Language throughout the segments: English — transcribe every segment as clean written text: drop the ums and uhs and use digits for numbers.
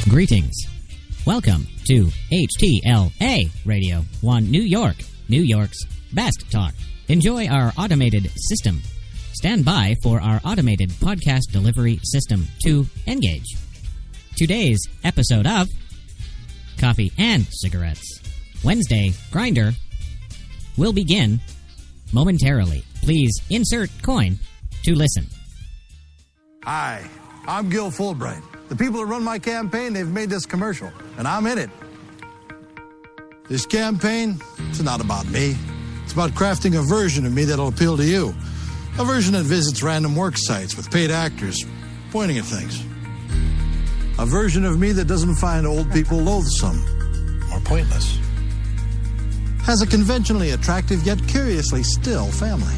Greetings. Welcome to HTLA Radio 1 New York, New York's best talk. Enjoy our automated system. Stand by for our automated podcast delivery system to engage. Today's episode of Coffee and Cigarettes, Wednesday Grinder, will begin momentarily. Please insert coin to listen. Hi, I'm Gil Fulbright. The people that run my campaign, they've made this commercial, and I'm in it. This campaign, it's not about me. It's about crafting a version of me that'll appeal to you. A version that visits random work sites with paid actors pointing at things. A version of me that doesn't find old people loathsome or pointless. Has a conventionally attractive yet curiously still family.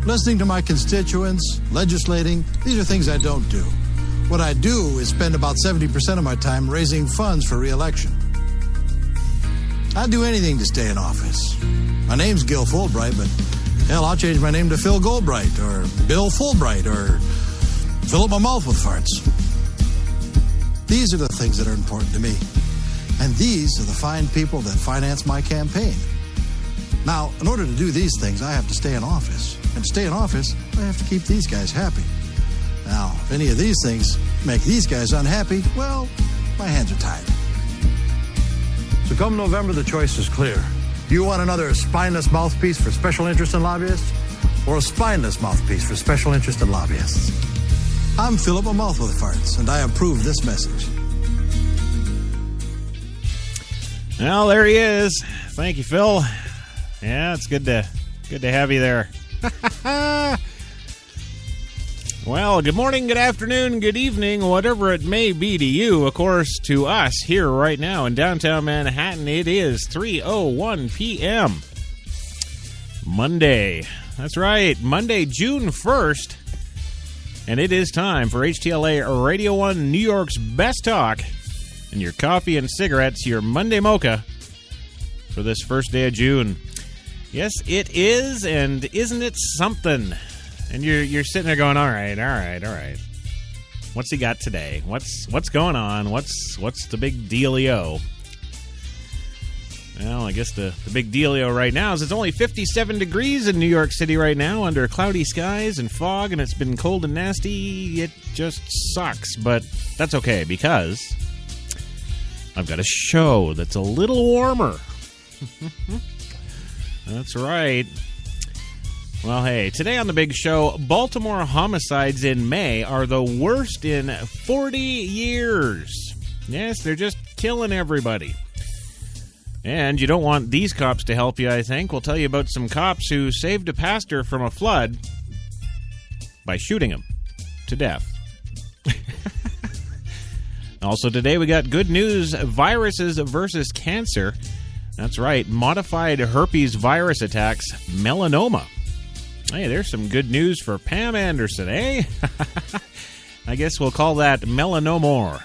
Listening to my constituents, legislating, these are things I don't do. What I do is spend about 70% of my time raising funds for re-election. I'd do anything to stay in office. My name's Gil Fulbright, but hell, I'll change my name to Phil Goldbright or Bill Fulbright or fill up my mouth with farts. These are the things that are important to me. And these are the fine people that finance my campaign. Now, in order to do these things, I have to stay in office. And to stay in office, I have to keep these guys happy. Now, if any of these things make these guys unhappy, well, my hands are tied. So come November, the choice is clear. Do you want another spineless mouthpiece for special interest in lobbyists? Or a spineless mouthpiece for special interest in lobbyists? I'm Philip a Mouth with Farts, and I approve this message. Well, there he is. Thank you, Phil. Yeah, it's good to have you there. Well, good morning, good afternoon, good evening, whatever it may be to you. Of course, to us here right now in downtown Manhattan, it is 3:01 p.m. Monday. That's right, Monday, June 1st. And it is time for HTLA Radio 1, New York's best talk, and your coffee and cigarettes, your Monday Mocha, for this first day of June. Yes, it is, and isn't it something? And you're sitting there going, all right. What's he got today? What's going on? What's the big dealio? Well, I guess the big dealio right now is it's only 57 degrees in New York City right now under cloudy skies and fog, and it's been cold and nasty. It just sucks, but that's okay because I've got a show that's a little warmer. That's right. Well, hey, today on the big show, Baltimore homicides in May are the worst in 40 years. Yes, they're just killing everybody. And you don't want these cops to help you, I think. We'll tell you about some cops who saved a pastor from a flood by shooting him to death. Also today we got good news, viruses versus cancer. That's right, modified herpes virus attacks melanoma. Hey, there's some good news for Pam Anderson, eh? I guess we'll call that Melanomore.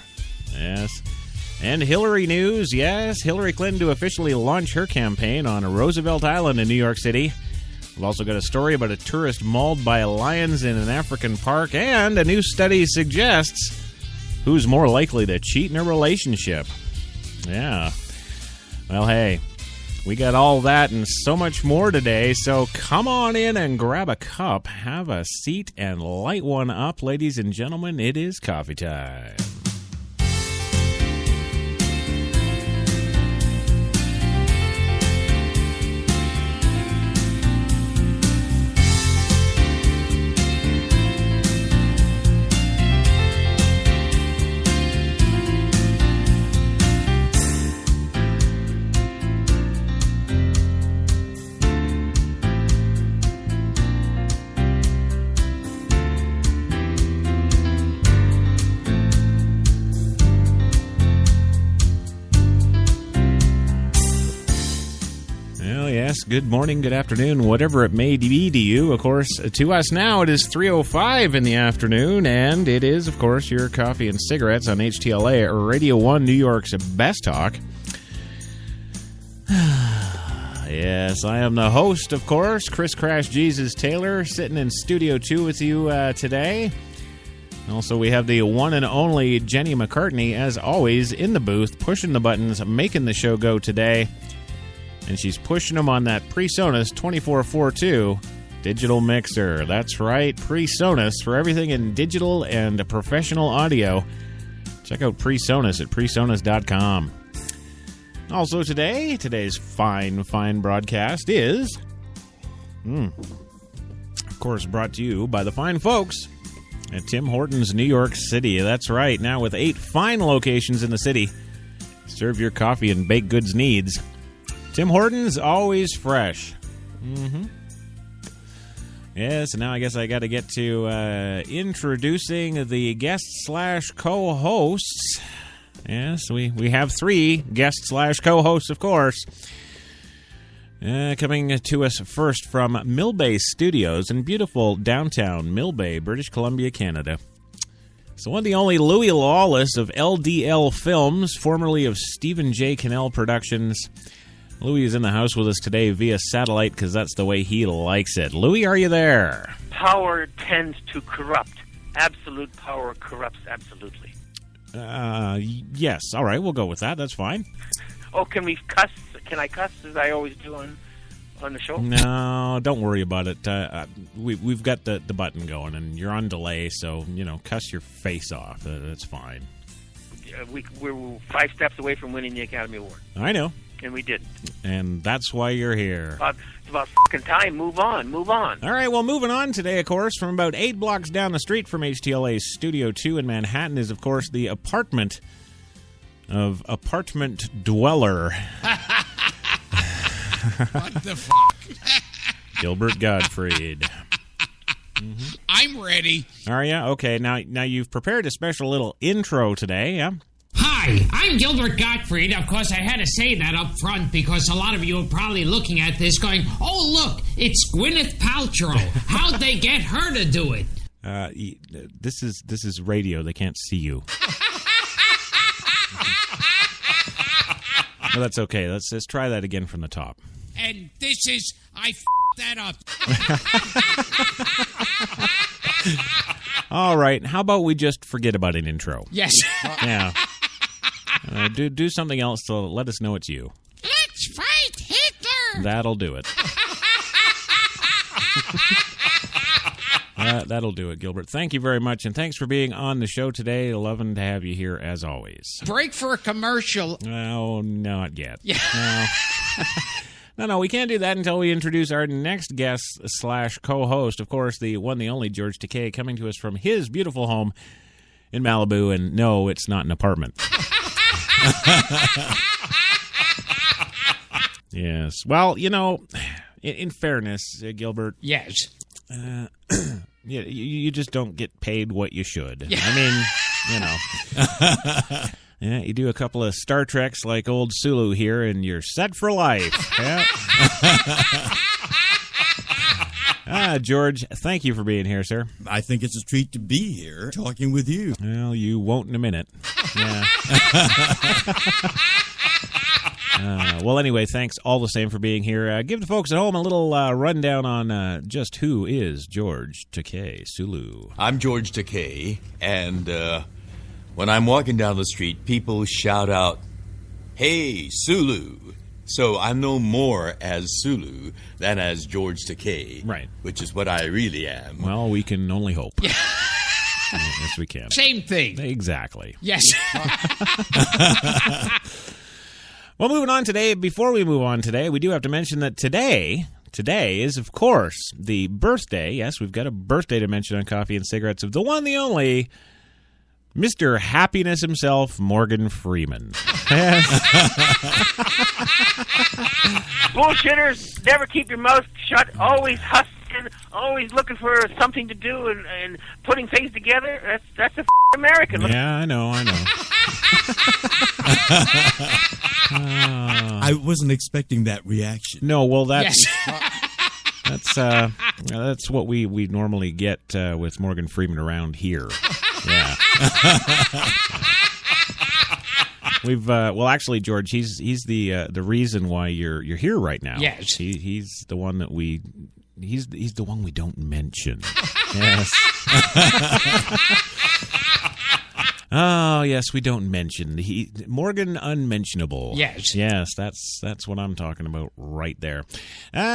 Yes. And Hillary news, yes, Hillary Clinton to officially launch her campaign on Roosevelt Island in New York City. We've also got a story about a tourist mauled by lions in an African park, and a new study suggests who's more likely to cheat in a relationship. Yeah. Well, hey, we got all that and so much more today, so come on in and grab a cup, have a seat, and light one up. Ladies and gentlemen, it is coffee time. Good morning, good afternoon, whatever it may be to you. Of course, to us now, it is 3:05 in the afternoon, and it is, of course, your coffee and cigarettes on HTLA, Radio 1, New York's best talk. Yes, I am the host, of course, Chris Crash Jesus Taylor, sitting in Studio 2 with you today. Also, we have the one and only Jenny McCartney, as always, in the booth, pushing the buttons, making the show go today. And she's pushing them on that PreSonus 2442 digital mixer. That's right, PreSonus for everything in digital and professional audio. Check out PreSonus at presonus.com. Also today's fine broadcast is, of course, brought to you by the fine folks at Tim Hortons, New York City. That's right, now with 8 fine locations in the city. Serve your coffee and baked goods needs. Tim Hortons, always fresh. Yes, and now I guess I got to get to introducing the guest/co-hosts. Yes, we have 3 guest/co-hosts, of course. Coming to us first from Millbay Studios in beautiful downtown Millbay, British Columbia, Canada. So one of the only Louis Lawless of LDL Films, formerly of Stephen J. Cannell Productions. Louis is in the house with us today via satellite because that's the way he likes it. Louis, are you there? Power tends to corrupt. Absolute power corrupts absolutely. Yes. All right, we'll go with that. That's fine. Oh, can we cuss? Can I cuss as I always do on the show? No, don't worry about it. We've got the button going, and you're on delay, so, cuss your face off. That's fine. We're 5 steps away from winning the Academy Award. I know. And we did. And that's why you're here. It's about fucking time. Move on. All right, well, moving on today, of course, from about 8 blocks down the street from HTLA's Studio 2 in Manhattan is, of course, the apartment of Apartment Dweller. What the fuck? Gilbert Gottfried. I'm ready. Are you? Okay, now you've prepared a special little intro today, yeah? Hi, I'm Gilbert Gottfried. Of course, I had to say that up front because a lot of you are probably looking at this going, oh, look, it's Gwyneth Paltrow. How'd they get her to do it? This is radio. They can't see you. Well, that's okay. Let's try that again from the top. And this is, I that up. All right. How about we just forget about an intro? Yes. Yeah. Do something else to let us know it's you. Let's fight Hitler. That'll do it. That'll do it, Gilbert. Thank you very much, and thanks for being on the show today. Loving to have you here as always. Break for a commercial. No, not yet. Yeah. No, we can't do that until we introduce our next guest/co-host. Of course, the one, the only George Takei, coming to us from his beautiful home in Malibu. And no, it's not an apartment. Yes. Well, in fairness, Gilbert. Yes. Yeah, you just don't get paid what you should. Yeah. I mean, yeah, you do a couple of Star Treks like old Sulu here, and you're set for life. Yeah. George, thank you for being here, sir. I think it's a treat to be here talking with you. Well, you won't in a minute. Yeah. Well, anyway, thanks all the same for being here. Give the folks at home a little rundown on just who is George Takei Sulu. I'm George Takei, and when I'm walking down the street, people shout out, "Hey, Sulu!" So I'm no more as Sulu than as George Takei, right? Which is what I really am. Well, we can only hope. Yeah. Yes, we can. Same thing. Exactly. Yes. Well, moving on today, before we move on today, we do have to mention that today is, of course, the birthday. Yes, we've got a birthday to mention on Coffee and Cigarettes of the one, the only, Mr. Happiness himself, Morgan Freeman. Bullshitters, never keep your mouth shut, always hustling, always looking for something to do and putting things together. That's a American. Yeah, I know. I wasn't expecting that reaction. No, well, that's what we normally get with Morgan Freeman around here. Yeah. We've actually, George, he's the reason why you're here right now. Yes. He's the one that he's the one we don't mention. Yes. yes, we don't mention. Morgan Unmentionable. Yes. That's what I'm talking about right there.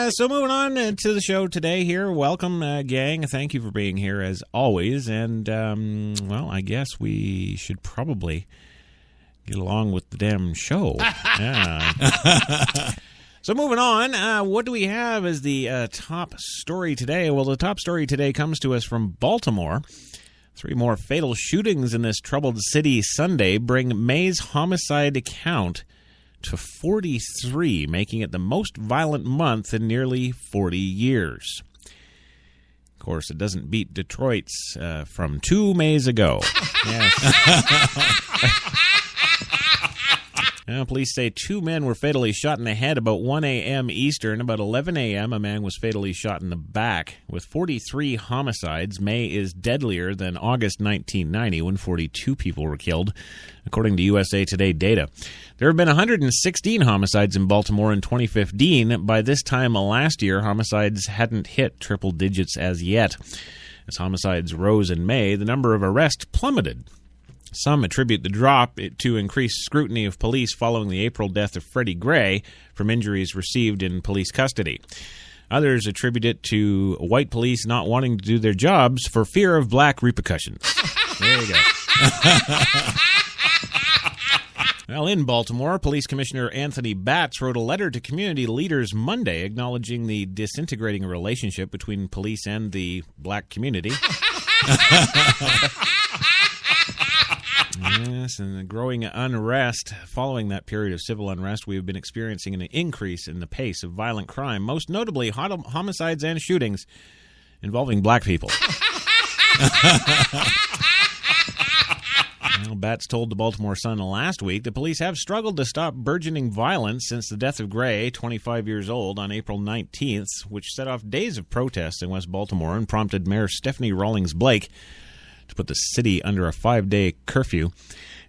So moving on to the show today here. Welcome, gang. Thank you for being here as always. And, well, I guess we should probably get along with the damn show. Yeah. So moving on, what do we have as the top story today? Well, the top story today comes to us from Baltimore. 3 more fatal shootings in this troubled city Sunday bring May's homicide count to 43, making it the most violent month in nearly 40 years. Of course, it doesn't beat Detroit's from 2 Mays ago. Yes. Now, police say 2 men were fatally shot in the head about 1 a.m. Eastern. About 11 a.m., a man was fatally shot in the back. With 43 homicides, May is deadlier than August 1990, when 42 people were killed, according to USA Today data. There have been 116 homicides in Baltimore in 2015. By this time last year, homicides hadn't hit triple digits as yet. As homicides rose in May, the number of arrests plummeted. Some attribute the drop to increased scrutiny of police following the April death of Freddie Gray from injuries received in police custody. Others attribute it to white police not wanting to do their jobs for fear of black repercussions. There you go. Well, in Baltimore, Police Commissioner Anthony Batts wrote a letter to community leaders Monday acknowledging the disintegrating relationship between police and the black community. Yes, and the growing unrest following that period of civil unrest, we have been experiencing an increase in the pace of violent crime, most notably homicides and shootings involving black people. Well, Batts told the Baltimore Sun last week the police have struggled to stop burgeoning violence since the death of Gray, 25 years old, on April 19th, which set off days of protests in West Baltimore and prompted Mayor Stephanie Rawlings-Blake to put the city under a 5-day curfew.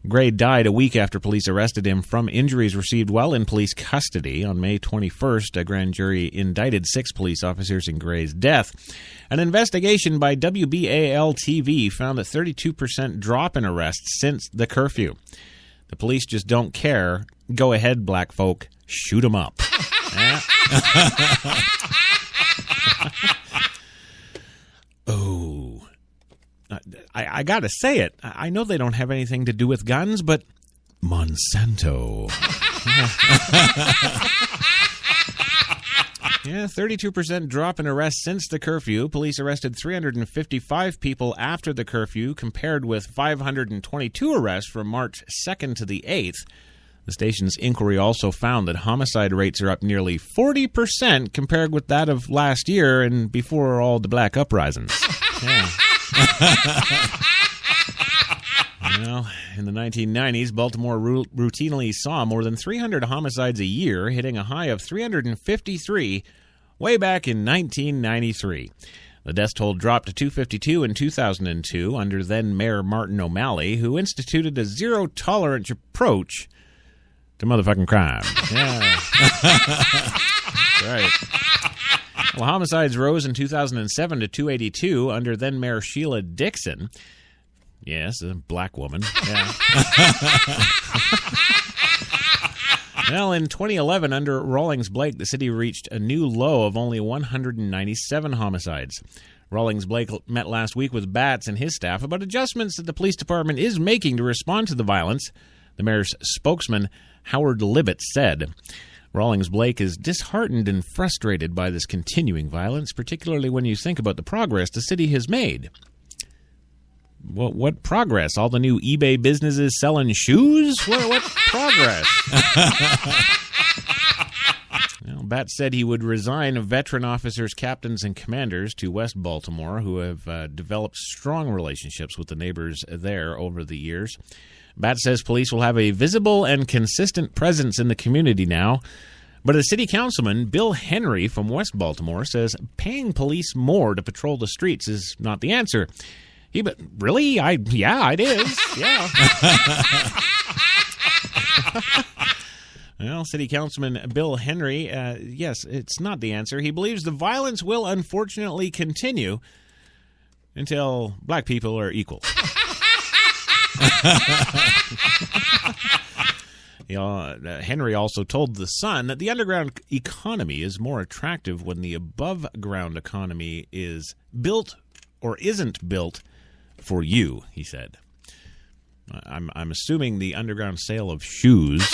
Gray died a week after police arrested him from injuries received while in police custody. On May 21st, a grand jury indicted 6 police officers in Gray's death. An investigation by WBAL-TV found a 32% drop in arrests since the curfew. The police just don't care. Go ahead, black folk. Shoot 'em up. Oh. I gotta say it. I know they don't have anything to do with guns, but Monsanto. Yeah, 32% drop in arrests since the curfew. Police arrested 355 people after the curfew, compared with 522 arrests from March 2nd to the 8th. The station's inquiry also found that homicide rates are up nearly 40% compared with that of last year and before all the black uprisings. Yeah. Well, in the 1990s, Baltimore routinely saw more than 300 homicides a year, hitting a high of 353 way back in 1993. The death toll dropped to 252 in 2002 under then-Mayor Martin O'Malley, who instituted a zero-tolerance approach to motherfucking crime. Yeah. That's right. Well, homicides rose in 2007 to 282 under then-Mayor Sheila Dixon. Yes, a black woman. Yeah. Well, in 2011, under Rawlings-Blake, the city reached a new low of only 197 homicides. Rawlings-Blake met last week with Batts and his staff about adjustments that the police department is making to respond to the violence. The mayor's spokesman, Howard Libet, said Rawlings-Blake is disheartened and frustrated by this continuing violence, particularly when you think about the progress the city has made. What progress? All the new eBay businesses selling shoes? What progress? Well, Batts said he would resign veteran officers, captains, and commanders to West Baltimore, who have developed strong relationships with the neighbors there over the years. Batts says police will have a visible and consistent presence in the community now. But a city councilman, Bill Henry from West Baltimore, says paying police more to patrol the streets is not the answer. But really? Yeah, it is. Yeah. Well, City Councilman Bill Henry, yes, it's not the answer. He believes the violence will unfortunately continue until black people are equal. Henry also told The Sun that the underground economy is more attractive when the above-ground economy is built or isn't built for you, he said. I'm assuming the underground sale of shoes.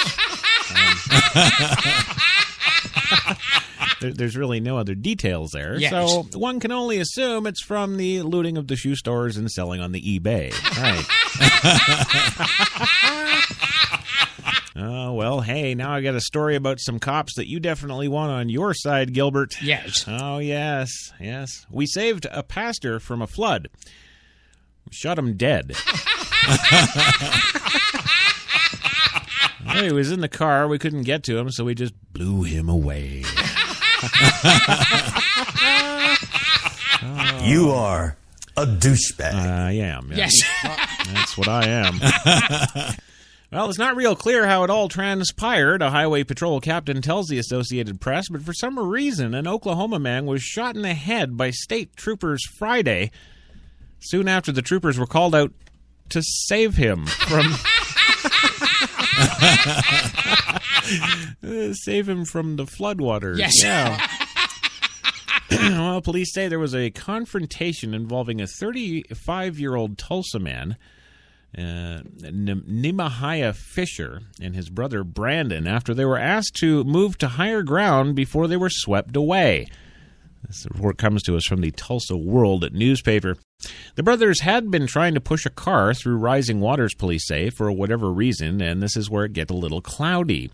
There's really no other details there. Yes. So one can only assume it's from the looting of the shoe stores and selling on the eBay. Right. Oh, well, hey, now I got a story about some cops that you definitely want on your side, Gilbert. Yes. Oh, yes, yes. We saved a pastor from a flood. We shot him dead. Well, he was in the car. We couldn't get to him, so we just blew him away. You are a douchebag. I am. Yes. That's what I am. Well, it's not real clear how it all transpired, a highway patrol captain tells the Associated Press, but for some reason, an Oklahoma man was shot in the head by state troopers Friday, soon after the troopers were called out to save him from... save him from the floodwaters. Yes. Yeah. Well, police say there was a confrontation involving a 35-year-old Tulsa man, Nehemiah Fisher, and his brother Brandon after they were asked to move to higher ground before they were swept away. This report comes to us from the Tulsa World newspaper. The brothers had been trying to push a car through rising waters, police say, for whatever reason, and this is where it gets a little cloudy.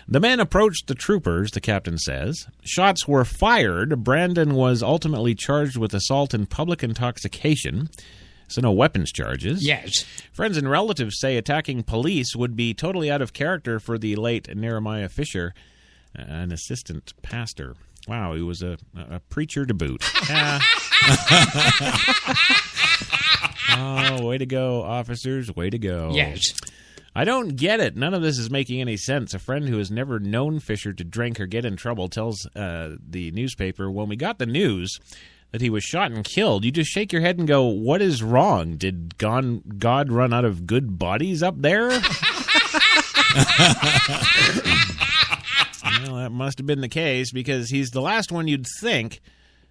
The men approached the troopers, the captain says. Shots were fired. Brandon was ultimately charged with assault and public intoxication. So no weapons charges. Yes. Friends and relatives say attacking police would be totally out of character for the late Nehemiah Fisher, an assistant pastor. Wow, he was a preacher to boot. Oh, way to go, officers. Way to go. Yes. I don't get it. None of this is making any sense. A friend who has never known Fisher to drink or get in trouble tells the newspaper, when we got the news that he was shot and killed, you just shake your head and go, what is wrong? Did God run out of good bodies up there? Well, that must have been the case, because he's the last one you'd think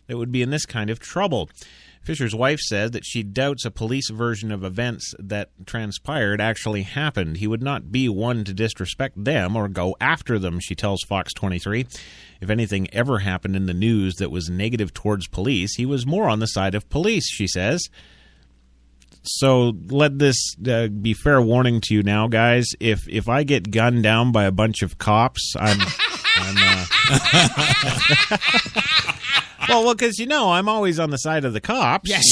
that would be in this kind of trouble. Fisher's wife said that she doubts a police version of events that transpired actually happened. He would not be one to disrespect them or go after them, she tells Fox 23. If anything ever happened in the news that was negative towards police, he was more on the side of police, she says. So let this be fair warning to you now, guys. If I get gunned down by a bunch of cops, I'm well, because, I'm always on the side of the cops. Yes.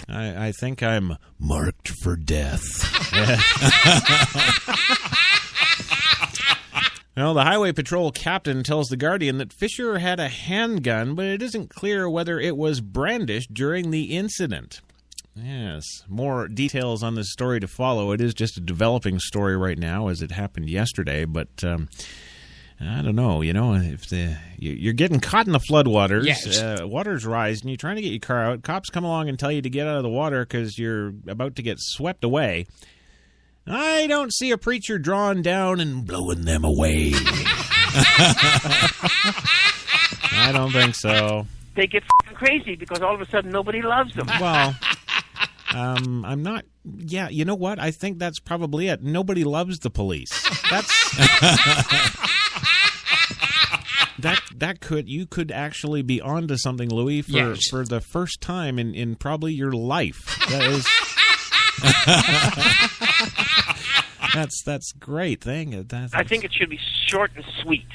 I think I'm marked for death. Well, the highway patrol captain tells The Guardian that Fisher had a handgun, but it isn't clear whether it was brandished during the incident. Yes, more details on this story to follow. It is just a developing story right now, as it happened yesterday, but I don't know. If you're getting caught in the floodwaters, yes. Waters rise, and you're trying to get your car out. Cops come along and tell you to get out of the water because you're about to get swept away. I don't see a preacher drawing down and blowing them away. I don't think so. They get crazy because all of a sudden nobody loves them. Well, I'm not. Yeah, you know what? I think that's probably it. Nobody loves the police. That's you could actually be onto something, Louis, for the first time in probably your life. That is. That's great thing. I think it should be short and sweet.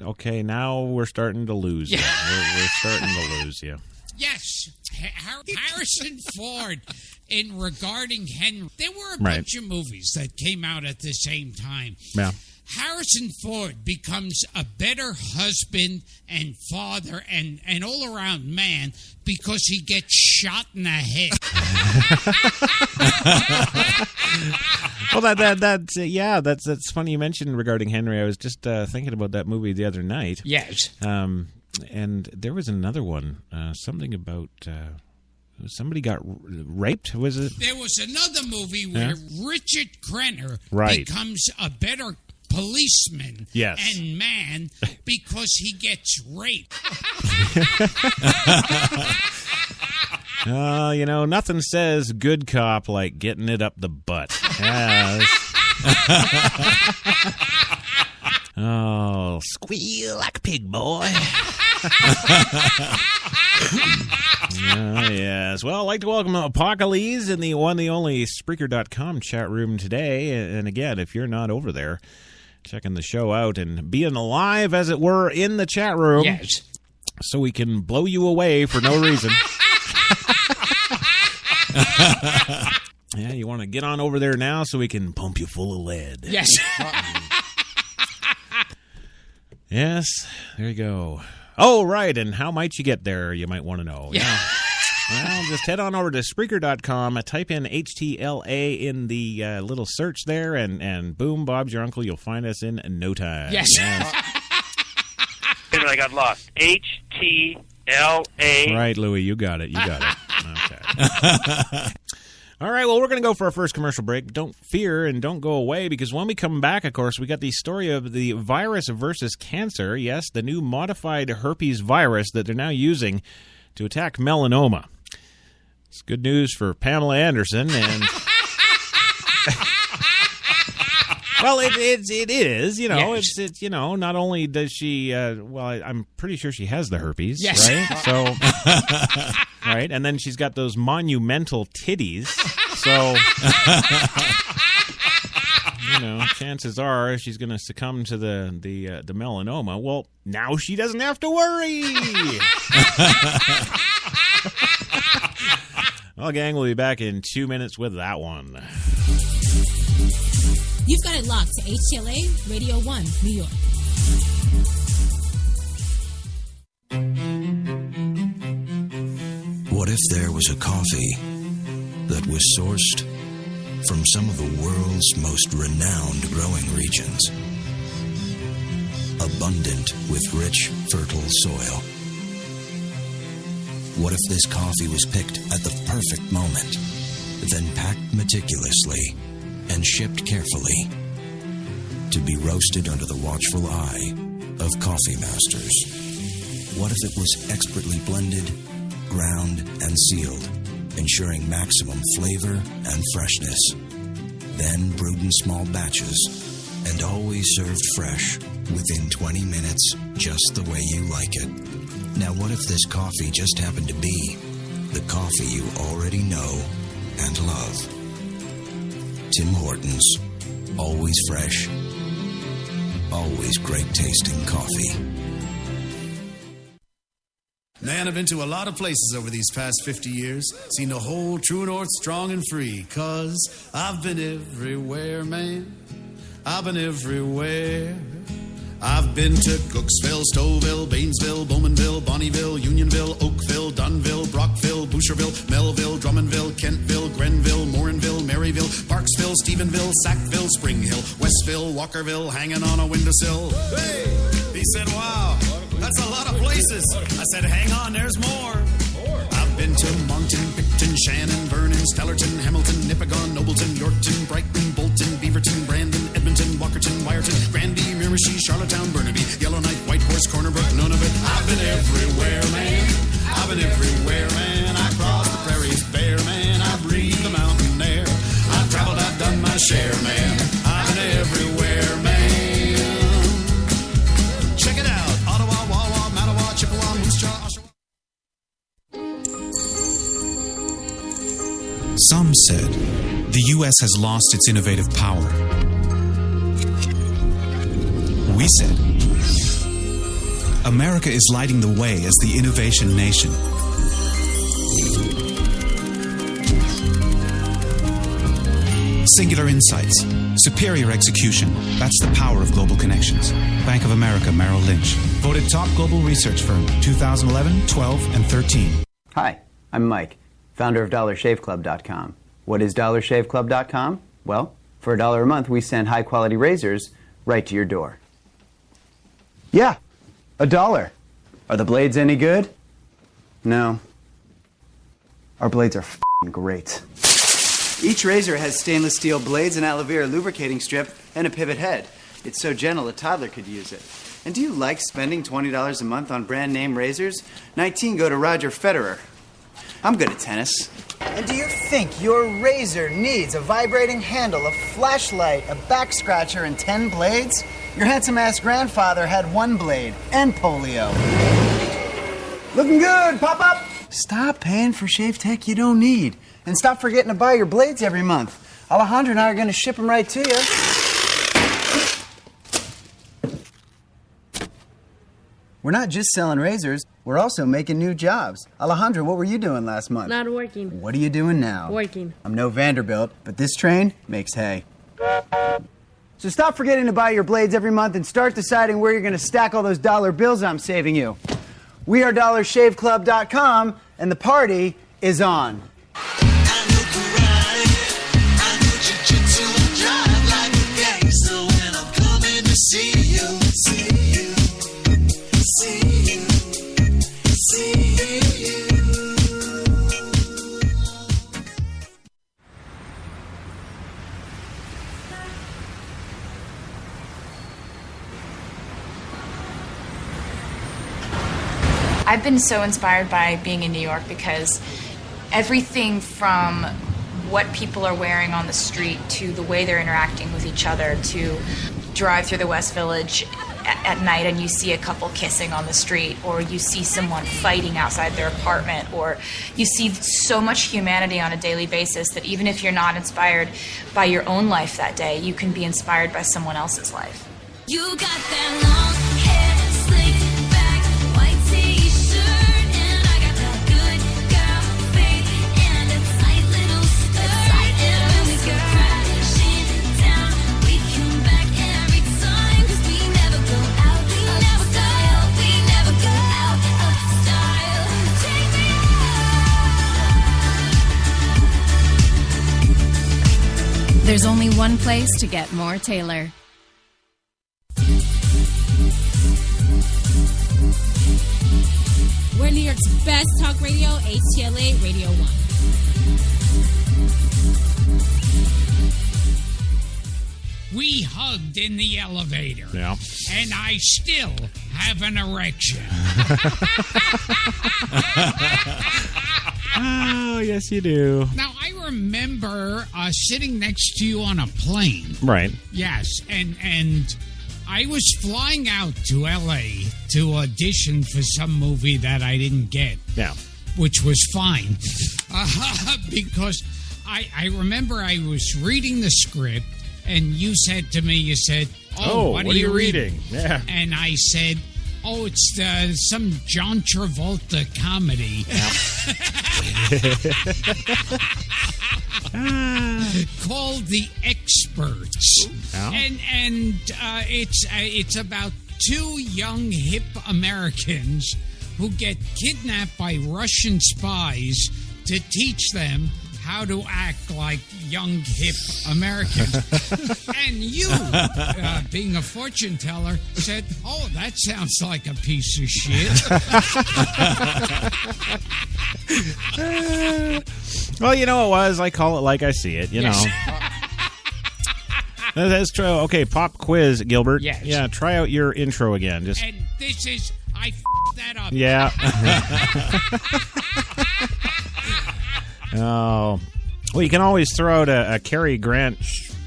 Okay, now we're starting to lose you. We're starting to lose you. Yes, Harrison Ford in Regarding Henry. There were a bunch of movies that came out at the same time. Yeah. Harrison Ford becomes a better husband and father and all-around man because he gets shot in the head. Well, that's funny you mentioned Regarding Henry. I was just thinking about that movie the other night. Yes. And there was another one, something about somebody got raped. Was it? There was another movie where Richard Crenna Right. becomes a better policeman Yes. and man because he gets raped. Nothing says good cop like getting it up the butt. Yeah, oh, squeal like a pig, boy. Yes. Well, I'd like to welcome Apocalypse in the one, the only Spreaker.com chat room today. And again, if you're not over there checking the show out and being alive, as it were, in the chat room, Yes. so we can blow you away for no reason. Yeah, you want to get on over there now so we can pump you full of lead. Yes. Yes, there you go. Oh, right, and how might you get there, you might want to know. Yeah. Well, just head on over to Spreaker.com, type in HTLA in the little search there, and boom, Bob's your uncle. You'll find us in no time. Yes. I got lost. HTLA. Right, Louie, you got it. Okay. All right, well, we're going to go for our first commercial break. Don't fear and don't go away, because when we come back, of course, we got the story of the virus versus cancer. Yes, the new modified herpes virus that they're now using to attack melanoma. It's good news for Pamela Anderson, and well, it is. Yes. It's not only does she, I'm pretty sure she has the herpes, Yes. right? So, right, and then she's got those monumental titties. So, chances are she's going to succumb to the melanoma. Well, now she doesn't have to worry. Well, gang, we'll be back in 2 minutes with that one. You've got it locked to HTLA Radio 1, New York. What if there was a coffee that was sourced from some of the world's most renowned growing regions, abundant with rich, fertile soil? What if this coffee was picked at the perfect moment, then packed meticulously and shipped carefully to be roasted under the watchful eye of coffee masters? What if it was expertly blended, ground, and sealed, ensuring maximum flavor and freshness, then brewed in small batches and always served fresh within 20 minutes, just the way you like it? Now, what if this coffee just happened to be the coffee you already know and love? Tim Hortons. Always fresh. Always great tasting coffee. Man, I've been to a lot of places over these past 50 years. Seen the whole true north strong and free. 'Cause I've been everywhere, man. I've been everywhere. I've been to Cooksville, Stouffville, Bainesville, Bowmanville, Bonnieville, Unionville, Oakville, Dunville, Brockville, Boucherville, Melville, Drummondville, Kentville, Grenville, Morinville, Maryville, Parksville, Stephenville, Sackville, Spring Hill, Westville, Walkerville, hanging on a windowsill. Hey! He said, wow, that's a lot of places. I said, hang on, there's more. I've been to Moncton, Picton, Shannon, Vernon, Stellarton, Hamilton, Nipigon, Nobleton, Yorkton, Brighton, Bolton, Beaverton, Brandon, Edmonton, Walkerton, Wyerton, Granby, Miramichi, Charlottetown, Burnaby, Yellowknife, Whitehorse, Corner Brook, none of it. I've been everywhere, man. I've been everywhere, man. I crossed the prairies bare, man. I breathed the mountain air. I've traveled, I've done my share, man. I've been everywhere, man. Check it out. Ottawa, Wawa, Mattawa, Chippewa, Moose Jaw, Oshawa. Some said the U.S. has lost its innovative power. We said America is lighting the way as the innovation nation. Singular insights, superior execution. That's the power of global connections. Bank of America, Merrill Lynch. Voted top global research firm 2011, 12, and 13. Hi, I'm Mike, founder of DollarShaveClub.com. What is DollarShaveClub.com? Well, for $1 a month, we send high-quality razors right to your door. Yeah, $1. Are the blades any good? No. Our blades are f***ing great. Each razor has stainless steel blades, an aloe vera lubricating strip, and a pivot head. It's so gentle a toddler could use it. And do you like spending $20 a month on brand name razors? 19 go to Roger Federer. I'm good at tennis. And do you think your razor needs a vibrating handle, a flashlight, a back scratcher, and 10 blades? Your handsome-ass grandfather had 1 blade and polio. Looking good, Pop-Up! Stop paying for shave tech you don't need. And stop forgetting to buy your blades every month. Alejandro and I are going to ship them right to you. We're not just selling razors, we're also making new jobs. Alejandro, what were you doing last month? Not working. What are you doing now? Working. I'm no Vanderbilt, but this train makes hay. So stop forgetting to buy your blades every month and start deciding where you're going to stack all those dollar bills I'm saving you. We are DollarShaveClub.com, and the party is on. I've been so inspired by being in New York because everything from what people are wearing on the street to the way they're interacting with each other, to drive through the West Village at night and you see a couple kissing on the street, or you see someone fighting outside their apartment, or you see so much humanity on a daily basis that even if you're not inspired by your own life that day, you can be inspired by someone else's life. You got that long hair, slick back, white t-shirt, and I got that good girl face and a tight little skirt. And when we go crashing down, we come back every time, 'cause we never go out of style. We never go out of style. Take me out. There's only one place to get more Taylor. We're New York's best talk radio, HTLA Radio 1. We hugged in the elevator. Yeah. And I still have an erection. Oh, yes, you do. Now, I remember sitting next to you on a plane. Right. Yes, and I was flying out to L.A. to audition for some movie that I didn't get. Yeah. Which was fine. Because I remember I was reading the script, and you said to me, you said, what are you reading? Yeah. And I said, it's some John Travolta comedy. Called The Experts. Oh. And it's about two young hip Americans who get kidnapped by Russian spies to teach them how to act like young hip Americans. And you, being a fortune teller, said, that sounds like a piece of shit. Well, you know it was. I call it like I see it, you know. That's true. Okay, pop quiz, Gilbert. Yes. Yeah, try out your intro again. Just. And this is, I f***ed that up. Yeah. Oh. Well, you can always throw out a Cary Grant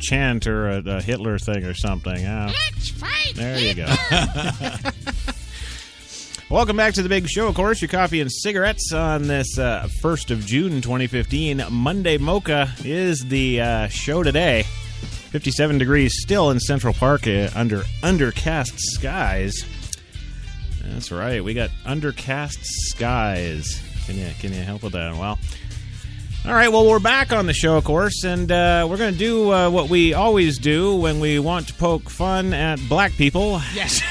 chant or a Hitler thing or something. Let's fight there Hitler. You go. Welcome back to the big show, of course. Your coffee and cigarettes on this 1st of June, 2015. Monday Mocha is the show today. 57 degrees still in Central Park under undercast skies. That's right. We got undercast skies. Can you help with that? Well, all right. Well, we're back on the show, of course, and we're going to do what we always do when we want to poke fun at black people. Yes.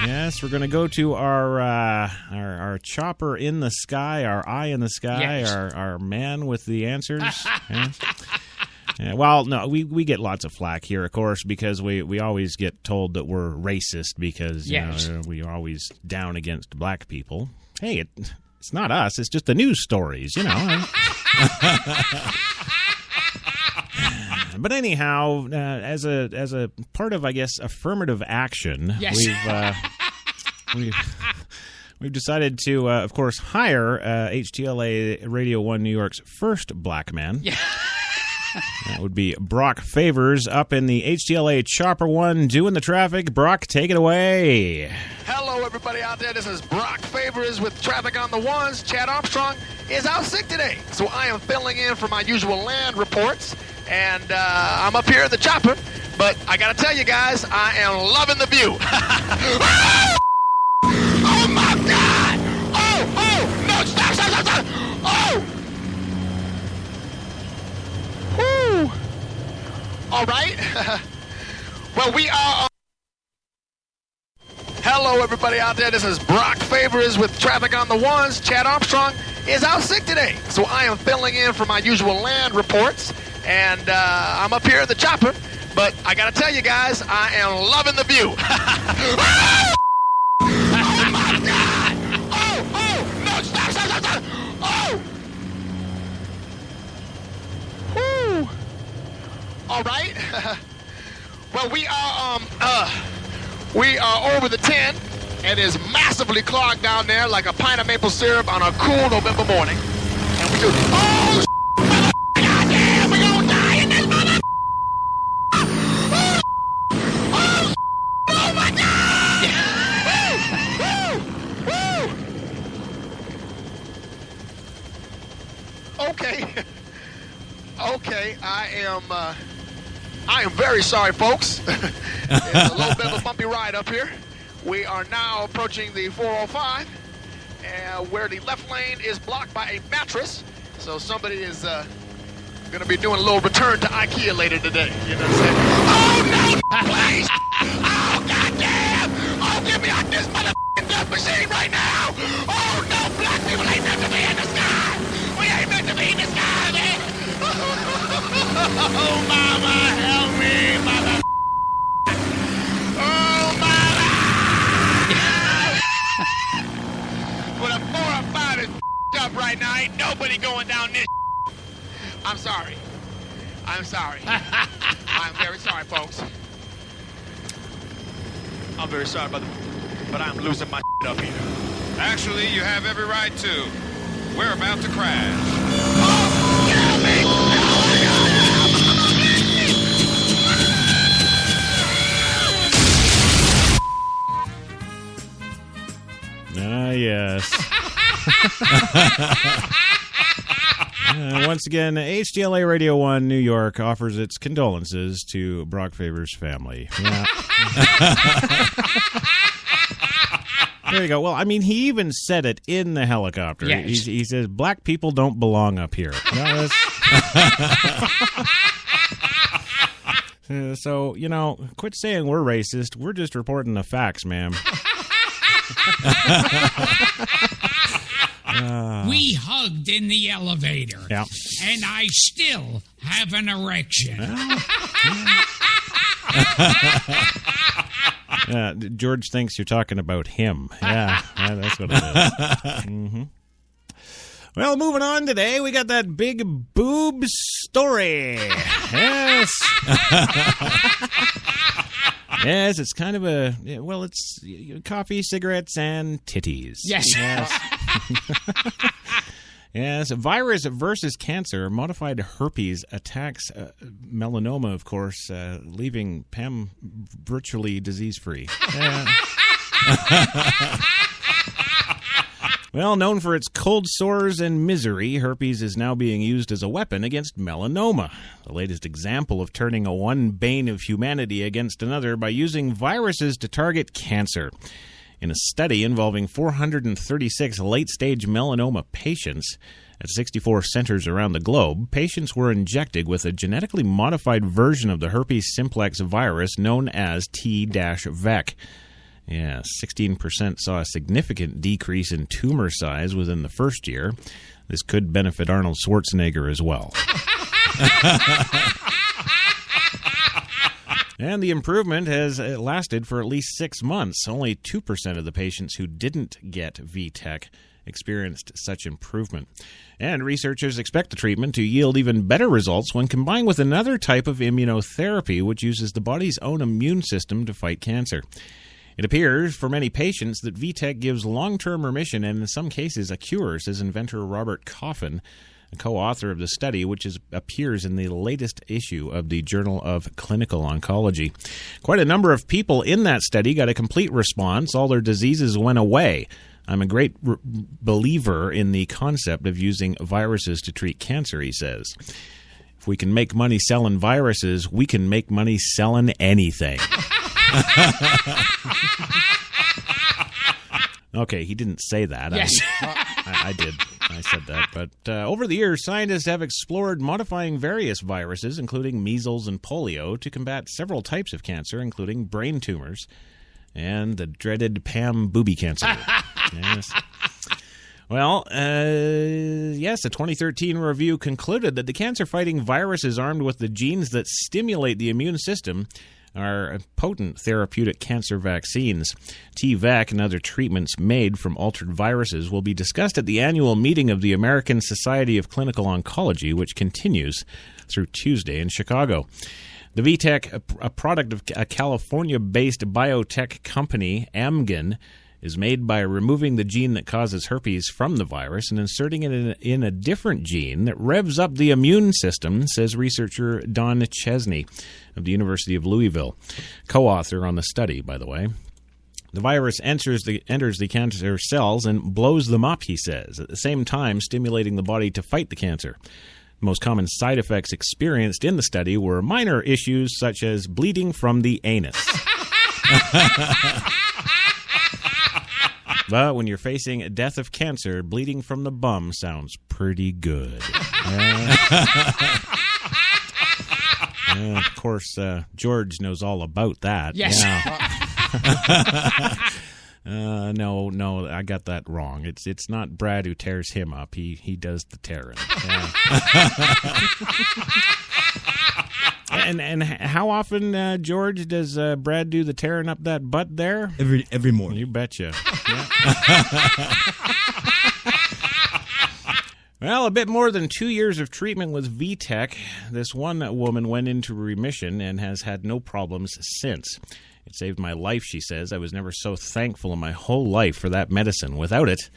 Yes, we're going to go to our chopper in the sky, our eye in the sky, yes. our man with the answers. Yeah. Yeah, well, no, we get lots of flack here, of course, because we always get told that we're racist because yes. We are always down against black people. Hey, It's not us. It's just the news stories, you know. But anyhow, as a part of, I guess, affirmative action, Yes. we've decided to, of course, hire HTLA Radio 1 New York's first black man. Yeah. That would be Brock Favors up in the HTLA Chopper 1 doing the traffic. Brock, take it away. Hello, everybody out there. This is Brock Favors with Traffic on the Ones. Chad Armstrong is out sick today, so I am filling in for my usual land reports, and I'm up here in the chopper, but I gotta tell you guys, I am loving the view. Oh, my God! Oh, no, stop! Oh! Whew. All right. Well, we are... Hello, everybody out there. This is Brock Favors with Traffic on the Ones. Chad Armstrong is out sick today, so I am filling in for my usual land reports, and I'm up here in the chopper, but I gotta tell you guys, I am loving the view. Oh, my God! Oh, no, stop! Oh! Whew. All right. Well, we are over the 10, and it's massively clogged down there like a pint of maple syrup on a cool November morning. And we do, oh, goddamn, we're gonna die in this mother. Oh, my God! Woo! Okay, I am very sorry, folks. It's a little bit of a bumpy ride up here. We are now approaching the 405, where the left lane is blocked by a mattress. So somebody is going to be doing a little return to IKEA later today. You know what I'm saying? Oh, no, please! Oh, goddamn! Oh, get me out this motherfucking death machine right now! Oh, no, black people ain't meant to be in the sky! We ain't meant to be in the sky, man! Oh, mama, help me, mother. Oh, mama. With a 405 is up right now, ain't nobody going down this. I'm sorry. I'm very sorry, folks. I'm very sorry, but I'm losing my up here. Actually, you have every right to. We're about to crash. Oh, get me! Yes. Once again, HTLA Radio 1 New York offers its condolences to Brock Favors' family. Yeah. There you go. Well, I mean, he even said it in the helicopter. Yes. He says, black people don't belong up here. So, you know, quit saying we're racist. We're just reporting the facts, ma'am. We hugged in the elevator. Yeah. And I still have an erection. George thinks you're talking about him. Yeah, that's what it is. Mm-hmm. Well, moving on today, we got that big boob story. Yes. Yes, it's kind of it's coffee, cigarettes, and titties. Yes. Yes, virus versus cancer. Modified herpes attacks melanoma, of course, leaving Pam virtually disease-free. Well, known for its cold sores and misery, herpes is now being used as a weapon against melanoma. The latest example of turning one bane of humanity against another by using viruses to target cancer. In a study involving 436 late-stage melanoma patients at 64 centers around the globe, patients were injected with a genetically modified version of the herpes simplex virus known as T-VEC. Yeah, 16% saw a significant decrease in tumor size within the first year. This could benefit Arnold Schwarzenegger as well. And the improvement has lasted for at least 6 months. Only 2% of the patients who didn't get VTech experienced such improvement. And researchers expect the treatment to yield even better results when combined with another type of immunotherapy, which uses the body's own immune system to fight cancer. It appears for many patients that VTech gives long-term remission and in some cases a cure, says inventor Robert Coffin, a co-author of the study, which appears in the latest issue of the Journal of Clinical Oncology. Quite a number of people in that study got a complete response. All their diseases went away. I'm a great believer in the concept of using viruses to treat cancer, he says. If we can make money selling viruses, we can make money selling anything. Okay, he didn't say that. Yes. I did. I said that. But over the years, scientists have explored modifying various viruses, including measles and polio, to combat several types of cancer, including brain tumors and the dreaded Pam booby cancer. Yes. Well, yes, a 2013 review concluded that the cancer-fighting viruses armed with the genes that stimulate the immune system are potent therapeutic cancer vaccines. T-VAC and other treatments made from altered viruses will be discussed at the annual meeting of the American Society of Clinical Oncology, which continues through Tuesday in Chicago. The VTech, a product of a California-based biotech company, Amgen, is made by removing the gene that causes herpes from the virus and inserting it in a different gene that revs up the immune system, says researcher Don Chesney of the University of Louisville, co-author on the study, by the way. The virus enters the cancer cells and blows them up, he says, at the same time stimulating the body to fight the cancer. The most common side effects experienced in the study were minor issues such as bleeding from the anus. But when you're facing a death of cancer, bleeding from the bum sounds pretty good. Of course, George knows all about that. Yes. Yeah. No, I got that wrong. It's not Brad who tears him up. He does the tearing. Yeah. And how often, George, does Brad do the tearing up that butt there? Every morning. You betcha. Yeah. Well, a bit more than 2 years of treatment with VTech, this one woman went into remission and has had no problems since. It saved my life, she says. I was never so thankful in my whole life for that medicine. Without it,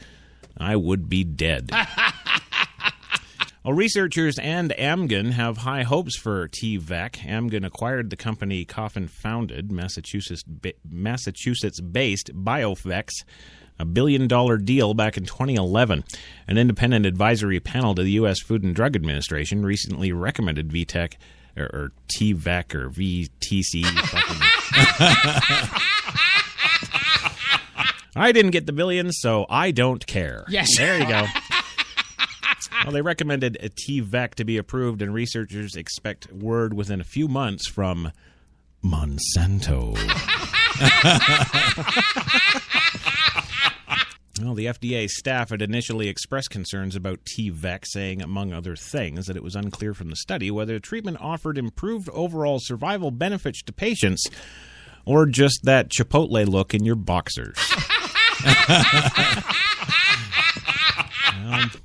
I would be dead. Well, researchers and Amgen have high hopes for T-VAC. Amgen acquired the company Coffin founded, Massachusetts-based BioVex, a $1 billion deal back in 2011. An independent advisory panel to the U.S. Food and Drug Administration recently recommended VTech, or T-VAC, or VTC. I didn't get the billions, so I don't care. Yes. There you go. Well, they recommended a T-VAC to be approved, and researchers expect word within a few months from Monsanto. Well, the FDA staff had initially expressed concerns about T-VAC, saying, among other things, that it was unclear from the study whether the treatment offered improved overall survival benefits to patients or just that Chipotle look in your boxers.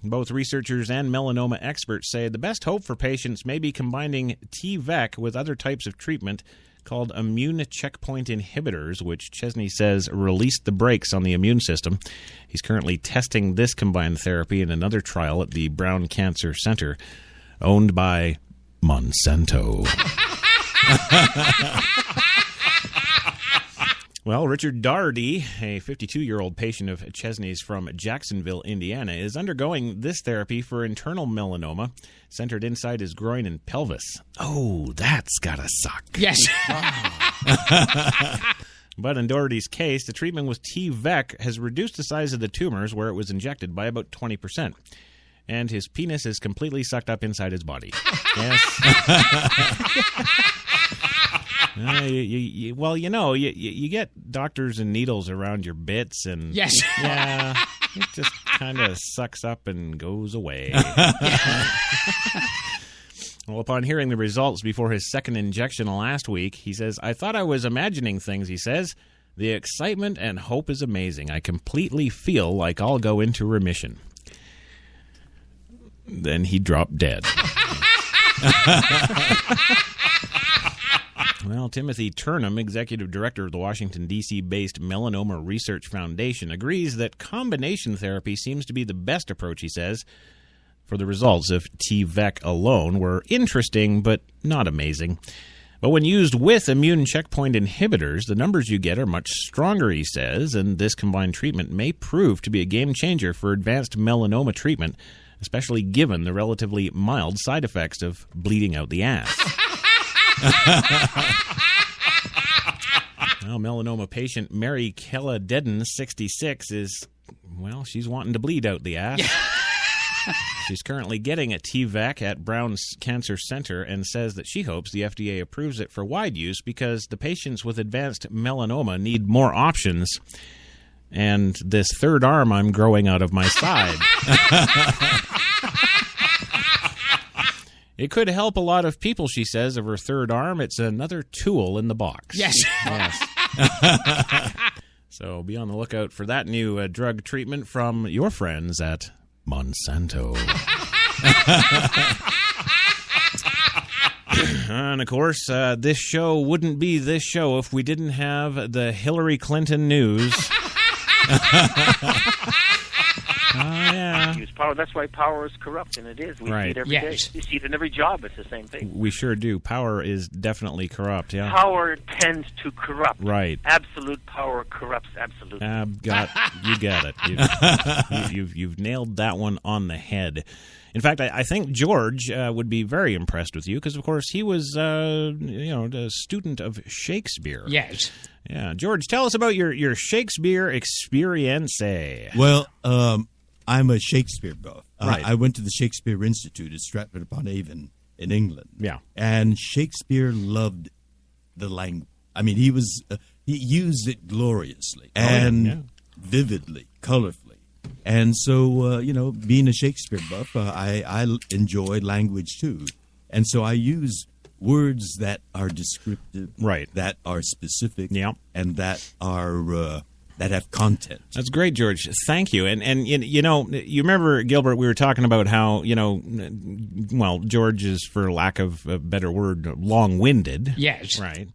Both researchers and melanoma experts say the best hope for patients may be combining T-VAC with other types of treatment called immune checkpoint inhibitors, which Chesney says released the brakes on the immune system. He's currently testing this combined therapy in another trial at the Brown Cancer Center, owned by Monsanto. Well, Richard Daugherty, a 52-year-old patient of Chesney's from Jacksonville, Indiana, is undergoing this therapy for internal melanoma centered inside his groin and pelvis. Oh, that's gotta suck. Yes. But in Daugherty's case, the treatment with T-VAC has reduced the size of the tumors where it was injected by about 20%. And his penis is completely sucked up inside his body. Yes. Well, you get doctors and needles around your bits, and yes, yeah, it just kind of sucks up and goes away. Well, upon hearing the results before his second injection last week, he says, "I thought I was imagining things," he says, The excitement and hope is amazing. I completely feel like I'll go into remission. Then he dropped dead. Well, Timothy Turnham, executive director of the Washington, D.C.-based Melanoma Research Foundation, agrees that combination therapy seems to be the best approach, he says. For the results of T-VEC alone were interesting, but not amazing. But when used with immune checkpoint inhibitors, the numbers you get are much stronger, he says, and this combined treatment may prove to be a game changer for advanced melanoma treatment, especially given the relatively mild side effects of bleeding out the ass. Well, melanoma patient Mary Kella Dedden, 66, is, well, she's wanting to bleed out the ass. She's currently getting a T-VEC at Brown's Cancer Center and says that she hopes the FDA approves it for wide use because the patients with advanced melanoma need more options. And this third arm I'm growing out of my side. It could help a lot of people, she says, of her third arm. It's another tool in the box. Yes. Yes. So be on the lookout for that new drug treatment from your friends at Monsanto. And, of course, this show wouldn't be this show if we didn't have the Hillary Clinton news. Yeah. Use power. That's why power is corrupt, and it is. We see it every day. You see it in every job. It's the same thing. We sure do. Power is definitely corrupt, yeah. Power tends to corrupt. Right. Absolute power corrupts absolutely. You got it. You've nailed that one on the head. In fact, I think George would be very impressed with you because, of course, he was, a student of Shakespeare. Yes. Yeah. George, tell us about your Shakespeare experience. Well, I'm a Shakespeare buff. Right. I went to the Shakespeare Institute at Stratford-upon-Avon in England. Yeah. And Shakespeare loved the language. I mean, he used it gloriously and vividly, colorfully. And so, being a Shakespeare buff, I enjoy language too. And so I use words that are descriptive, that are specific, and that are that have content. That's great, George. Thank you. And you remember, Gilbert, we were talking about how, George is, for lack of a better word, long-winded. Yes. Right.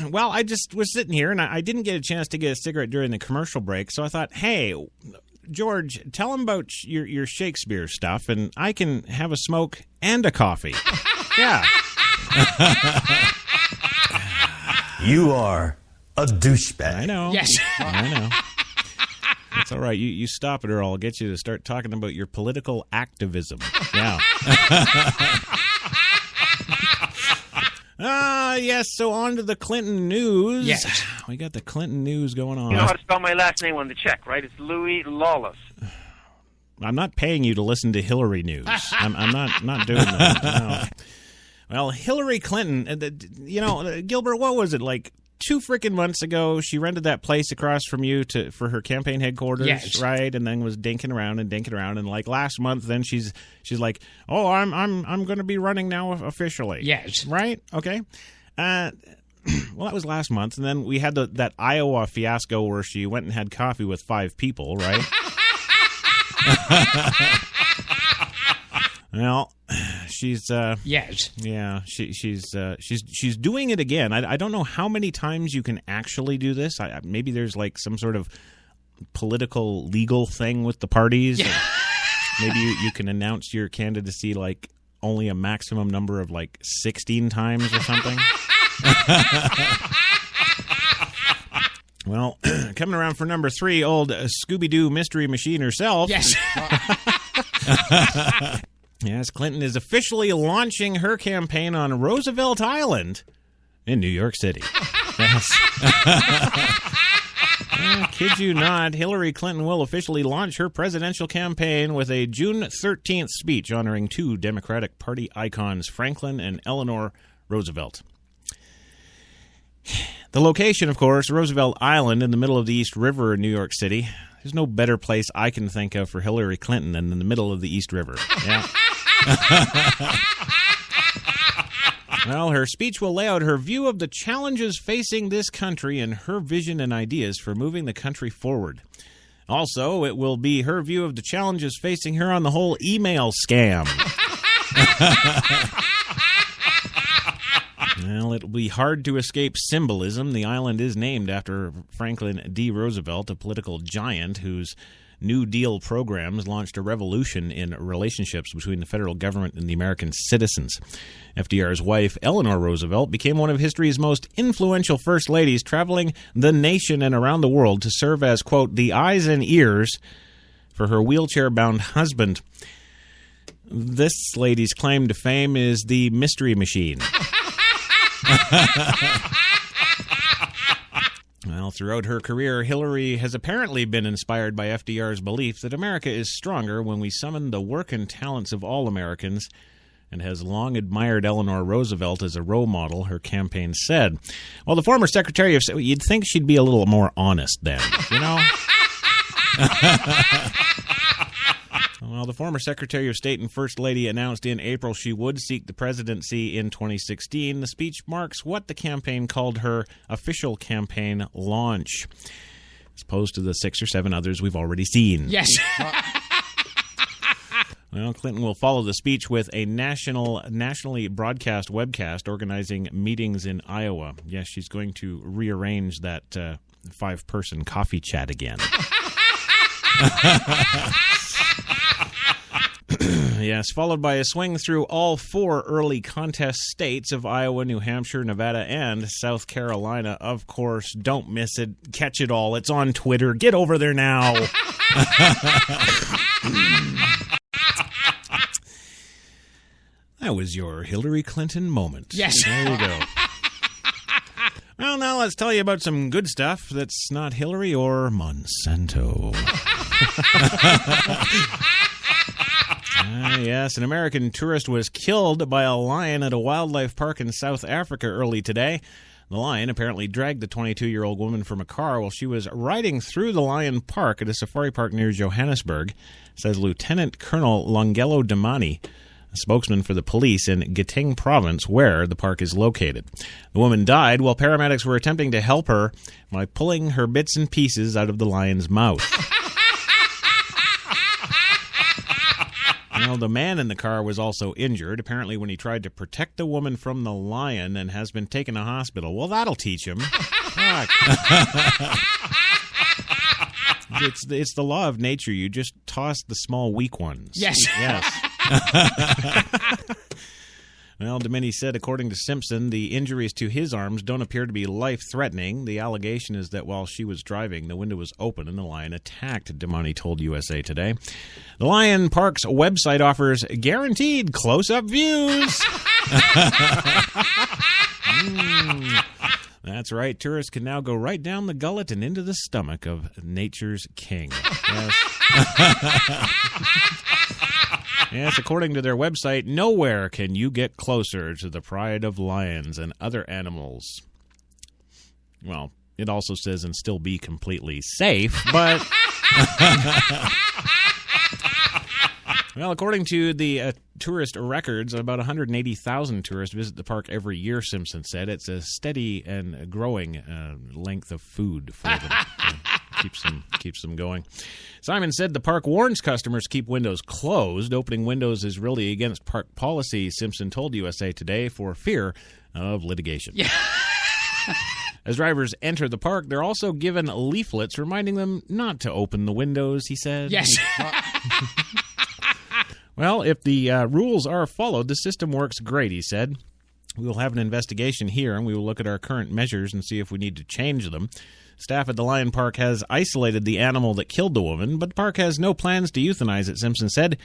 Well, I just was sitting here, and I didn't get a chance to get a cigarette during the commercial break, so I thought, hey, George, tell him about your Shakespeare stuff, and I can have a smoke and a coffee. Yeah. You are a douchebag. I know. Yes. I know. It's all right. You stop it, or I'll get you to start talking about your political activism. Yeah. Yes, so on to the Clinton news. Yes. We got the Clinton news going on. You know how to spell my last name on the check, right? It's Louis Lawless. I'm not paying you to listen to Hillary news. I'm not doing that. No. Well, Hillary Clinton, Gilbert, what was it, like 2 freaking months ago, she rented that place across from you for her campaign headquarters, right? And then was dinking around, and like last month, then she's like, "Oh, I'm going to be running now officially." Yes, right? Okay. Well, that was last month, and then we had that Iowa fiasco where she went and had coffee with 5 people, right? Well, she's yes, yeah, she's doing it again. I don't know how many times you can actually do this. Maybe there's like some sort of political legal thing with the parties. Maybe you can announce your candidacy like only a maximum number of like 16 times or something. Well, coming around for number 3, old Scooby-Doo Mystery Machine herself. Yes. Yes, Clinton is officially launching her campaign on Roosevelt Island in New York City. Yes. Kid you not, Hillary Clinton will officially launch her presidential campaign with a June 13th speech honoring 2 Democratic Party icons, Franklin and Eleanor Roosevelt. The location, of course, Roosevelt Island in the middle of the East River in New York City. There's no better place I can think of for Hillary Clinton than in the middle of the East River. Yeah. Well, her speech will lay out her view of the challenges facing this country and her vision and ideas for moving the country forward. Also, it will be her view of the challenges facing her on the whole email scam. Well, it will be hard to escape symbolism. The island is named after Franklin D. Roosevelt, a political giant whose New Deal programs launched a revolution in relationships between the federal government and the American citizens. FDR's wife, Eleanor Roosevelt, became one of history's most influential first ladies, traveling the nation and around the world to serve as, quote, the eyes and ears for her wheelchair-bound husband. This lady's claim to fame is the Mystery Machine. Well, throughout her career, Hillary has apparently been inspired by FDR's belief that America is stronger when we summon the work and talents of all Americans, and has long admired Eleanor Roosevelt as a role model, her campaign said. Well, the former Secretary of State, you'd think she'd be a little more honest then, you know? Well, the former Secretary of State and First Lady announced in April she would seek the presidency in 2016. The speech marks what the campaign called her official campaign launch, as opposed to the 6 or 7 others we've already seen. Yes. Well, Clinton will follow the speech with a nationally broadcast webcast organizing meetings in Iowa. Yes, she's going to rearrange that 5-person coffee chat again. Yes, followed by a swing through all 4 early contest states of Iowa, New Hampshire, Nevada, and South Carolina. Of course, don't miss it. Catch it all. It's on Twitter. Get over there now. That was your Hillary Clinton moment. Yes. There you go. Well, now let's tell you about some good stuff that's not Hillary or Monsanto. Yes, an American tourist was killed by a lion at a wildlife park in South Africa early today. The lion apparently dragged the 22-year-old woman from a car while she was riding through the lion park at a safari park near Johannesburg, says Lieutenant Colonel Longelo Damani, a spokesman for the police in Gauteng province where the park is located. The woman died while paramedics were attempting to help her by pulling her bits and pieces out of the lion's mouth. Well, the man in the car was also injured, apparently when he tried to protect the woman from the lion, and has been taken to hospital. Well, that'll teach him. It's the law of nature. You just toss the small, weak ones. Yes. Yes. Well, Domini said, according to Simpson, the injuries to his arms don't appear to be life-threatening. The allegation is that while she was driving, the window was open and the lion attacked, Domini told USA Today. The Lion Park's website offers guaranteed close-up views. That's right. Tourists can now go right down the gullet and into the stomach of nature's king. Yes. Yes, according to their website, nowhere can you get closer to the pride of lions and other animals. Well, it also says and still be completely safe, but... Well, according to the tourist records, about 180,000 tourists visit the park every year, Simpson said. It's a steady and growing length of food for them. Keeps them going. Simon said the park warns customers to keep windows closed. Opening windows is really against park policy, Simpson told USA Today, for fear of litigation. Yeah. As drivers enter the park, they're also given leaflets reminding them not to open the windows, he said. Yes. Well, if the rules are followed, the system works great, he said. We will have an investigation here, and we will look at our current measures and see if we need to change them. Staff at the Lion Park has isolated the animal that killed the woman, but the park has no plans to euthanize it, Simpson said.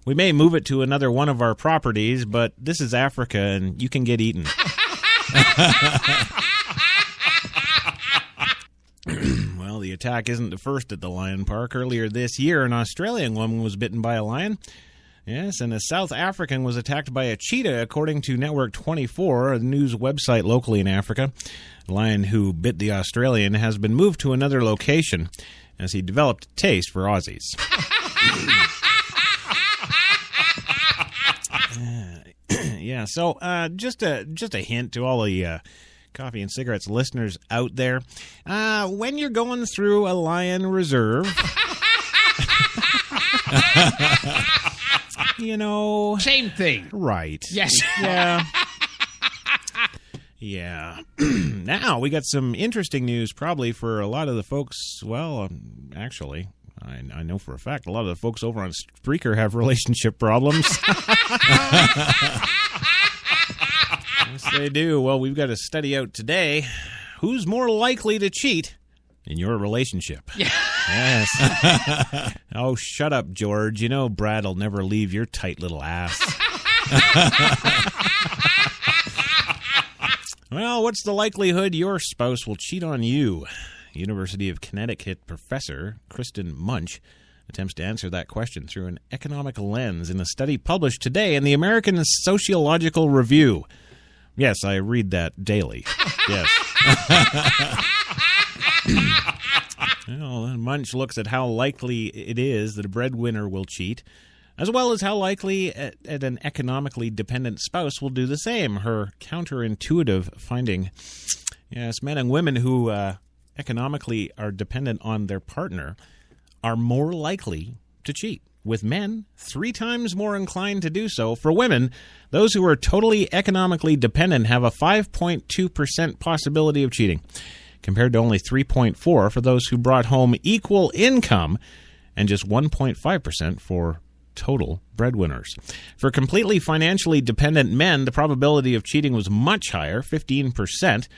We may move it to another one of our properties, but this is Africa, and you can get eaten. Well, the attack isn't the first at the Lion Park. Earlier this year, an Australian woman was bitten by a lion. Yes, and a South African was attacked by a cheetah, according to Network 24, a news website locally in Africa. The lion who bit the Australian has been moved to another location as he developed a taste for Aussies. Yeah, so just a hint to all the Coffee and Cigarettes listeners out there. When you're going through a lion reserve, you know... Same thing. Right. Yes. Yeah. Yeah. Now, we got some interesting news probably for a lot of the folks. Well, actually, I know for a fact a lot of the folks over on Spreaker have relationship problems. Yes, they do. Well, we've got a study out today. Who's more likely to cheat in your relationship? Yeah. Yes. Oh, shut up, George. You know Brad'll never leave your tight little ass. Well, what's the likelihood your spouse will cheat on you? University of Connecticut professor Kristen Munch attempts to answer that question through an economic lens in a study published today in the American Sociological Review. Yes, I read that daily. Yes. Well, Munch looks at how likely it is that a breadwinner will cheat, as well as how likely an economically dependent spouse will do the same. Her counterintuitive finding, yes, men and women who economically are dependent on their partner are more likely to cheat, with men 3 times more inclined to do so. For women, those who are totally economically dependent have a 5.2% possibility of cheating, compared to only 3.4% for those who brought home equal income, and just 1.5% for total breadwinners. For completely financially dependent men, the probability of cheating was much higher, 15%.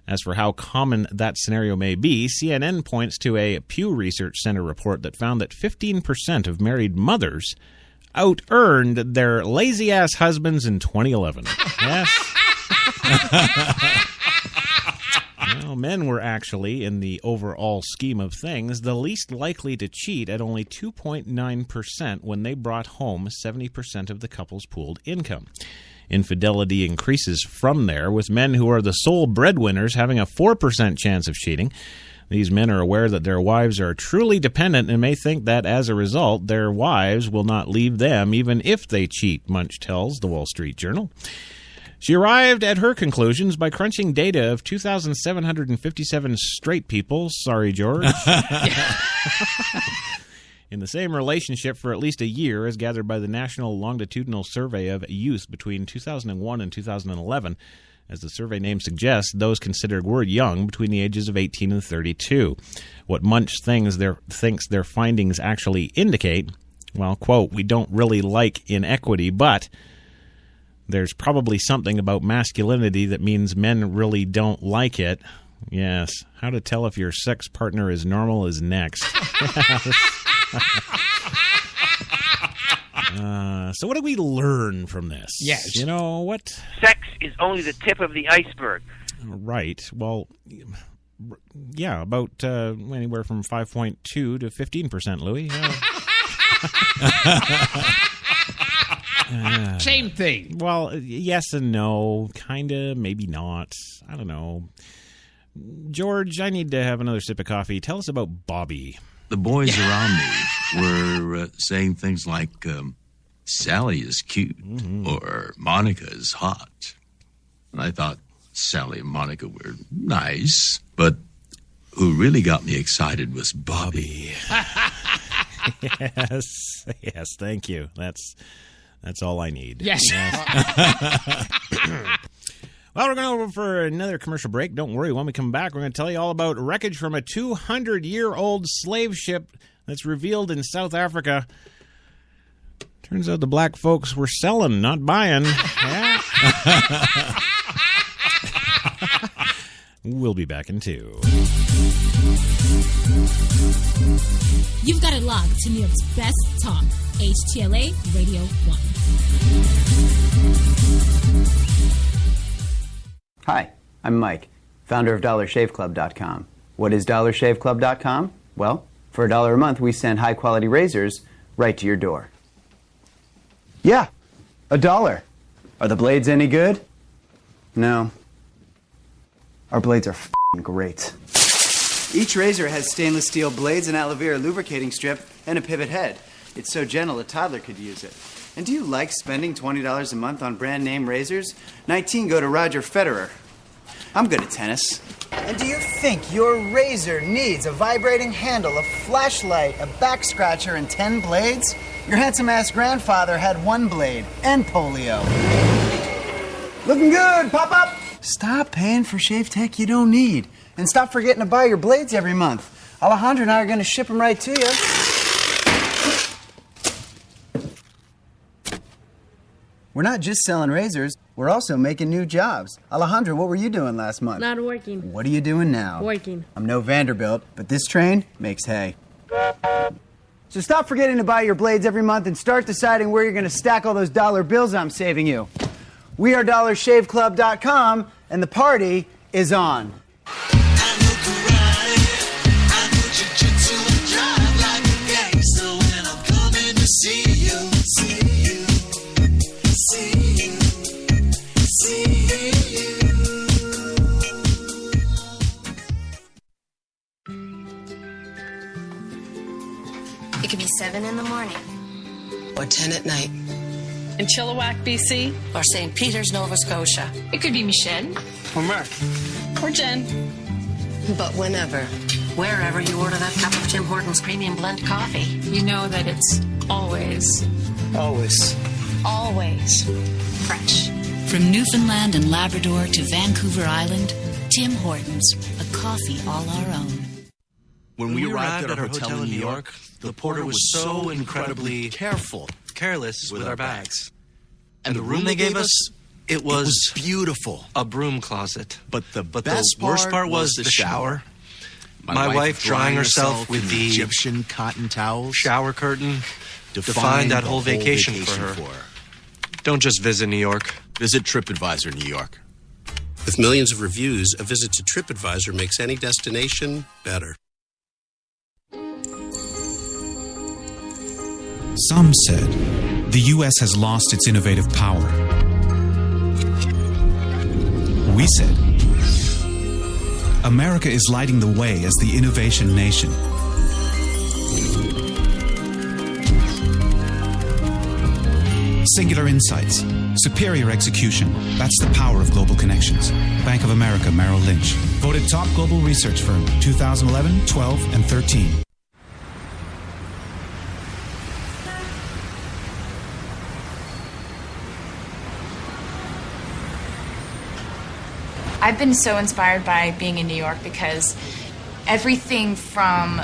As for how common that scenario may be, CNN points to a Pew Research Center report that found that 15% of married mothers out-earned their lazy-ass husbands in 2011. Yes. Well, men were actually, in the overall scheme of things, the least likely to cheat at only 2.9% when they brought home 70% of the couple's pooled income. Infidelity increases from there, with men who are the sole breadwinners having a 4% chance of cheating. These men are aware that their wives are truly dependent and may think that, as a result, their wives will not leave them even if they cheat, Munch tells the Wall Street Journal. She arrived at her conclusions by crunching data of 2,757 straight people. Sorry, George. In the same relationship for at least a year, as gathered by the National Longitudinal Survey of Youth between 2001 and 2011. As the survey name suggests, those considered were young, between the ages of 18 and 32. What Munch thinks their findings actually indicate, well, quote, "We don't really like inequity, but there's probably something about masculinity that means men really don't like it." Yes. How to tell if your sex partner is normal is next. So what do we learn from this? Yes. You know what? Sex is only the tip of the iceberg. Right. Well, yeah, about anywhere from 5.2 to 15%, Louis. Same thing. Well, yes and no. Kind of, maybe not. I don't know. George, I need to have another sip of coffee. Tell us about Bobby. The boys around me were saying things like, Sally is cute, or Monica is hot. And I thought Sally and Monica were nice, but who really got me excited was Bobby. Yes, thank you. That's all I need. Yes. Well, we're going to go for another commercial break. Don't worry, when we come back, we're going to tell you all about wreckage from a 200-year-old slave ship that's revealed in South Africa. Turns out the black folks were selling, not buying. Yeah. We'll be back in 2. You've got it locked to New York's best talk, HTLA Radio 1. Hi, I'm Mike, founder of DollarShaveClub.com. What is DollarShaveClub.com? Well, for $1 a month, we send high-quality razors right to your door. Yeah, $1. Are the blades any good? No. Our blades are f***ing great. Each razor has stainless steel blades, an aloe vera lubricating strip, and a pivot head. It's so gentle a toddler could use it. And do you like spending $20 a month on brand name razors? 19 go to Roger Federer. I'm good at tennis. And do you think your razor needs a vibrating handle, a flashlight, a back scratcher, and 10 blades? Your handsome-ass grandfather had 1 blade and polio. Looking good, Pop-Up! Stop paying for shave tech you don't need. And stop forgetting to buy your blades every month. Alejandro and I are going to ship them right to you. We're not just selling razors, we're also making new jobs. Alejandro, what were you doing last month? Not working. What are you doing now? Working. I'm no Vanderbilt, but this train makes hay. So stop forgetting to buy your blades every month and start deciding where you're going to stack all those dollar bills I'm saving you. We are DollarShaveClub.com, and the party is on. It could be 7 in the morning. Or 10 at night. In Chilliwack, BC. Or St. Peter's, Nova Scotia. It could be Michelle. Or Mark. Or Jen. But whenever, wherever you order that cup of Tim Hortons Premium Blend Coffee, You know that it's always, Always. always fresh. From Newfoundland and Labrador to Vancouver Island, Tim Hortons, a coffee all our own. When we arrived at our hotel in New York, the porter was so incredibly careless with our bags. And the room they gave us, it was beautiful. A broom closet. But the worst part was the shower. My wife drying herself with the Egyptian cotton towels. Shower curtain defined that whole vacation for her. Don't just visit New York. Visit TripAdvisor New York. With millions of reviews, a visit to TripAdvisor makes any destination better. Some said the U.S. has lost its innovative power. We said America is lighting the way as the innovation nation. Singular insights, superior execution. That's the power of global connections. Bank of America Merrill Lynch. Voted top global research firm 2011, 12, and 13. I've been so inspired by being in New York because everything from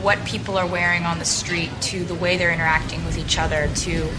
what people are wearing on the street to the way they're interacting with each other, to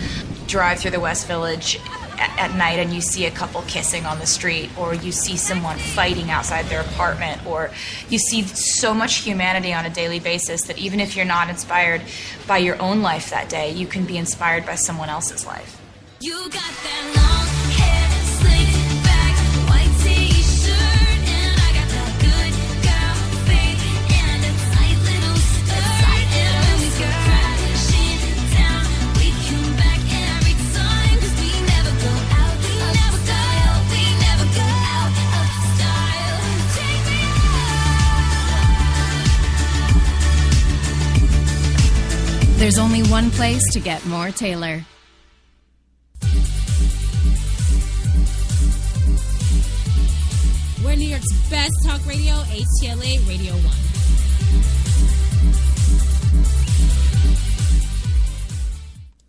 drive through the West Village at night and you see a couple kissing on the street, or you see someone fighting outside their apartment, or you see so much humanity on a daily basis that even if you're not inspired by your own life that day, you can be inspired by someone else's life. You got that long hair, slick back, white t-shirt, and I got that good girl face and a tight little skirt. And when we go crashing down, we come back every time, 'cause we never go out of style. We never go out of style. Take me There's only one place to get more Taylor. We're New York's best talk radio, HTLA Radio 1.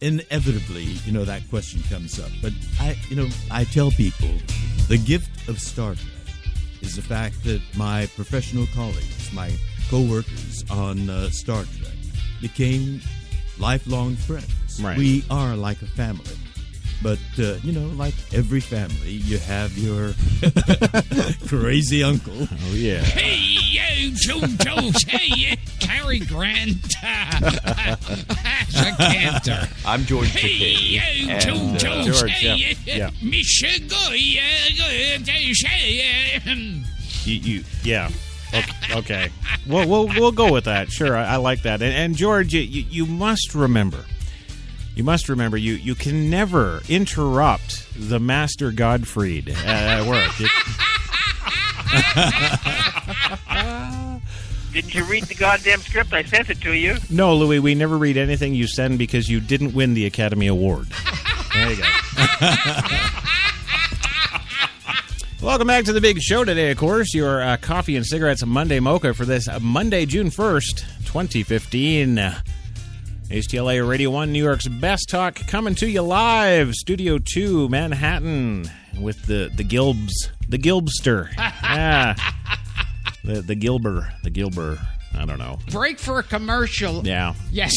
Inevitably, that question comes up. But I tell people the gift of Star Trek is the fact that my professional colleagues, my co-workers on Star Trek, became lifelong friends. Right. We are like a family. But, like every family, you have your crazy uncle. Oh, yeah. Hey, yo, Jojo, hey, Cary Grant. That's a canter. I'm George Hey, Takei. yo, And, Jojo, George, hey, yeah. Yeah. Okay. We'll go with that. Sure, I like that. And George, you must remember. You can never interrupt the Master Gottfried at work. Didn't you read the goddamn script? I sent it to you. No, Louis, we never read anything you send because you didn't win the Academy Award. There you go. Welcome back to the big show today, of course. Your Coffee and Cigarettes Monday Mocha for this Monday, June 1st, 2015. HTLA Radio 1, New York's best talk, coming to you live. Studio 2, Manhattan, with the Gilbs. The Gilbster. Yeah. The Gilber. I don't know. Break for a commercial. Yeah. Yes.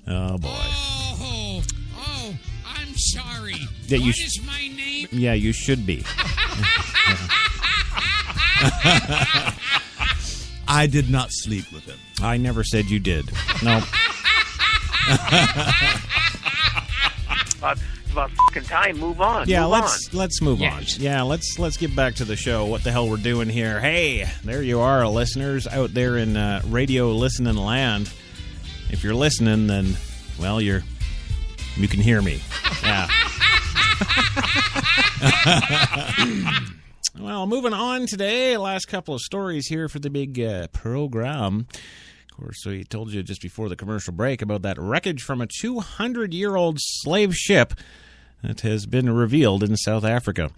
Oh, boy. Oh, I'm sorry. Yeah, What is my name? Yeah, you should be. I did not sleep with him. I never said you did. No. It's about fucking time. Move on. Yeah, Move let's move on. Yes. Yeah, let's get back to the show. What the hell we're doing here? Hey, there you are, listeners out there in radio listening land. If you're listening, then well, you can hear me. Yeah. Well, moving on today, last couple of stories here for the big program. Of course, we told you just before the commercial break about that wreckage from a 200-year-old slave ship that has been revealed in South Africa.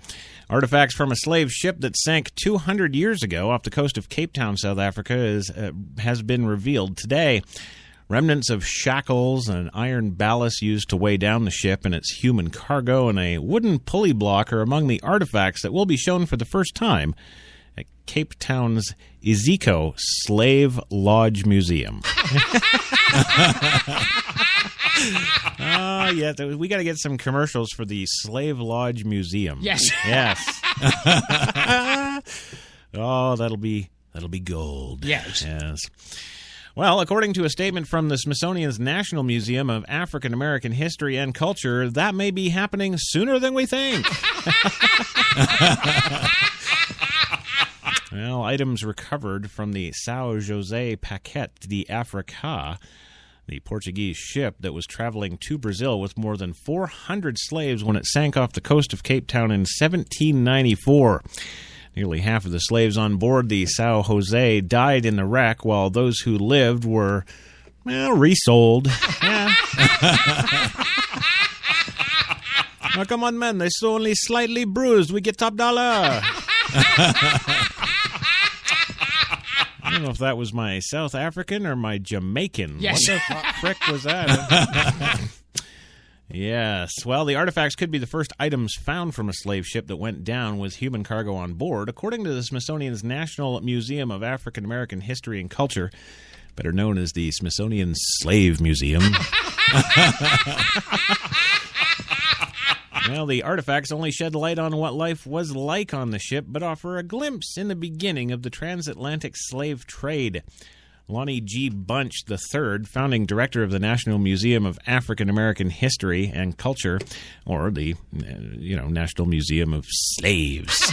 Artifacts from a slave ship that sank 200 years ago off the coast of Cape Town, South Africa, has been revealed today. Remnants of shackles and iron ballast used to weigh down the ship and its human cargo and a wooden pulley block are among the artifacts that will be shown for the first time at Cape Town's Iziko Slave Lodge Museum. Oh, yeah, we got to get some commercials for the Slave Lodge Museum. Yes. Yes. Oh, that'll be gold. Yes. Yes. Well, according to a statement from the Smithsonian's National Museum of African American History and Culture, that may be happening sooner than we think. Well, items recovered from the São José Paquete de Africa, the Portuguese ship that was traveling to Brazil with more than 400 slaves when it sank off the coast of Cape Town in 1794. Nearly half of the slaves on board the São José died in the wreck, while those who lived were, well, resold. Yeah. Oh, come on, man. They're so only slightly bruised. We get top dollar. I don't know if that was my South African or my Jamaican. Yes. What the frick was that? Yes. Well, the artifacts could be the first items found from a slave ship that went down with human cargo on board, according to the Smithsonian's National Museum of African American History and Culture, better known as the Smithsonian Slave Museum. Well, the artifacts only shed light on what life was like on the ship, but offer a glimpse in the beginning of the transatlantic slave trade. Lonnie G. Bunch III, founding director of the National Museum of African American History and Culture, or the, National Museum of Slaves,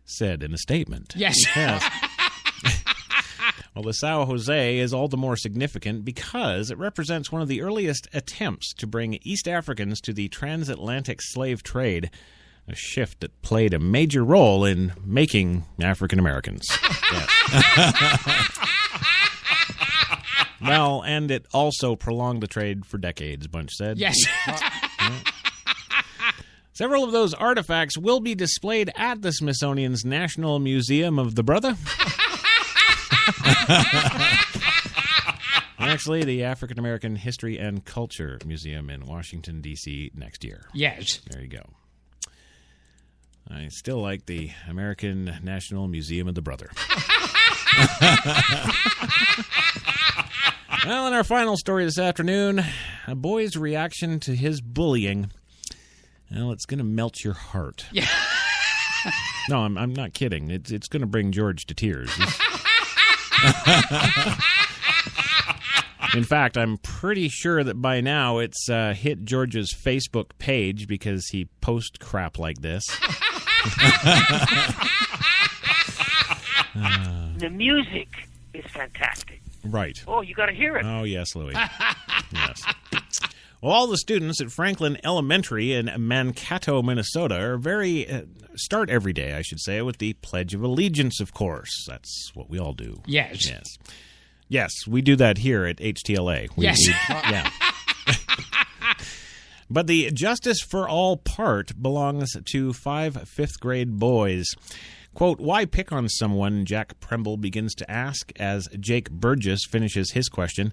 said in a statement. Yes. Well, the São José is all the more significant because it represents one of the earliest attempts to bring East Africans to the transatlantic slave trade, a shift that played a major role in making African Americans. Yes. Well, and it also prolonged the trade for decades, Bunch said. Yes. Several of those artifacts will be displayed at the Smithsonian's National Museum of the Brother. Actually, the African American History and Culture Museum in Washington, D.C. next year. Yes. There you go. I still like the American National Museum of the Brother. Well, in our final story this afternoon, a boy's reaction to his bullying. Well, it's going to melt your heart. Yeah. No, I'm not kidding. It's going to bring George to tears. In fact, I'm pretty sure that by now it's hit George's Facebook page because he posts crap like this. The music is fantastic. Right. Oh, you got to hear it. Oh, yes, Louis. Yes. Well, all the students at Franklin Elementary in Mankato, Minnesota, are start every day, I should say, with the Pledge of Allegiance, of course. That's what we all do. Yes. Yes. Yes, we do that here at HTLA. Yes. Yeah. But the justice for all part belongs to 5 fifth-grade boys. Quote, why pick on someone, Jack Premble begins to ask as Jake Burgess finishes his question,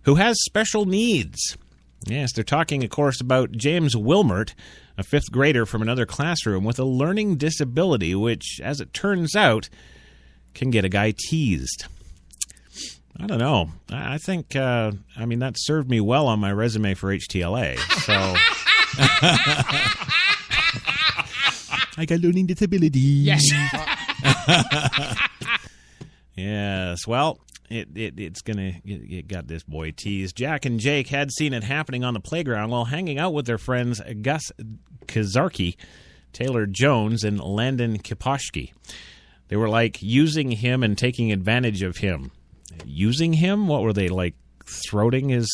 who has special needs? Yes, they're talking, of course, about James Wilmert, a 5th grader from another classroom with a learning disability, which, as it turns out, can get a guy teased. I don't know. I think, that served me well on my resume for HTLA. So, I got learning disability. Yes. Yes. Well, it got this boy teased. Jack and Jake had seen it happening on the playground while hanging out with their friends Gus Kazarki, Taylor Jones, and Landon Kiposhki. They were like using him and taking advantage of him. Using him? What were they, like throating his...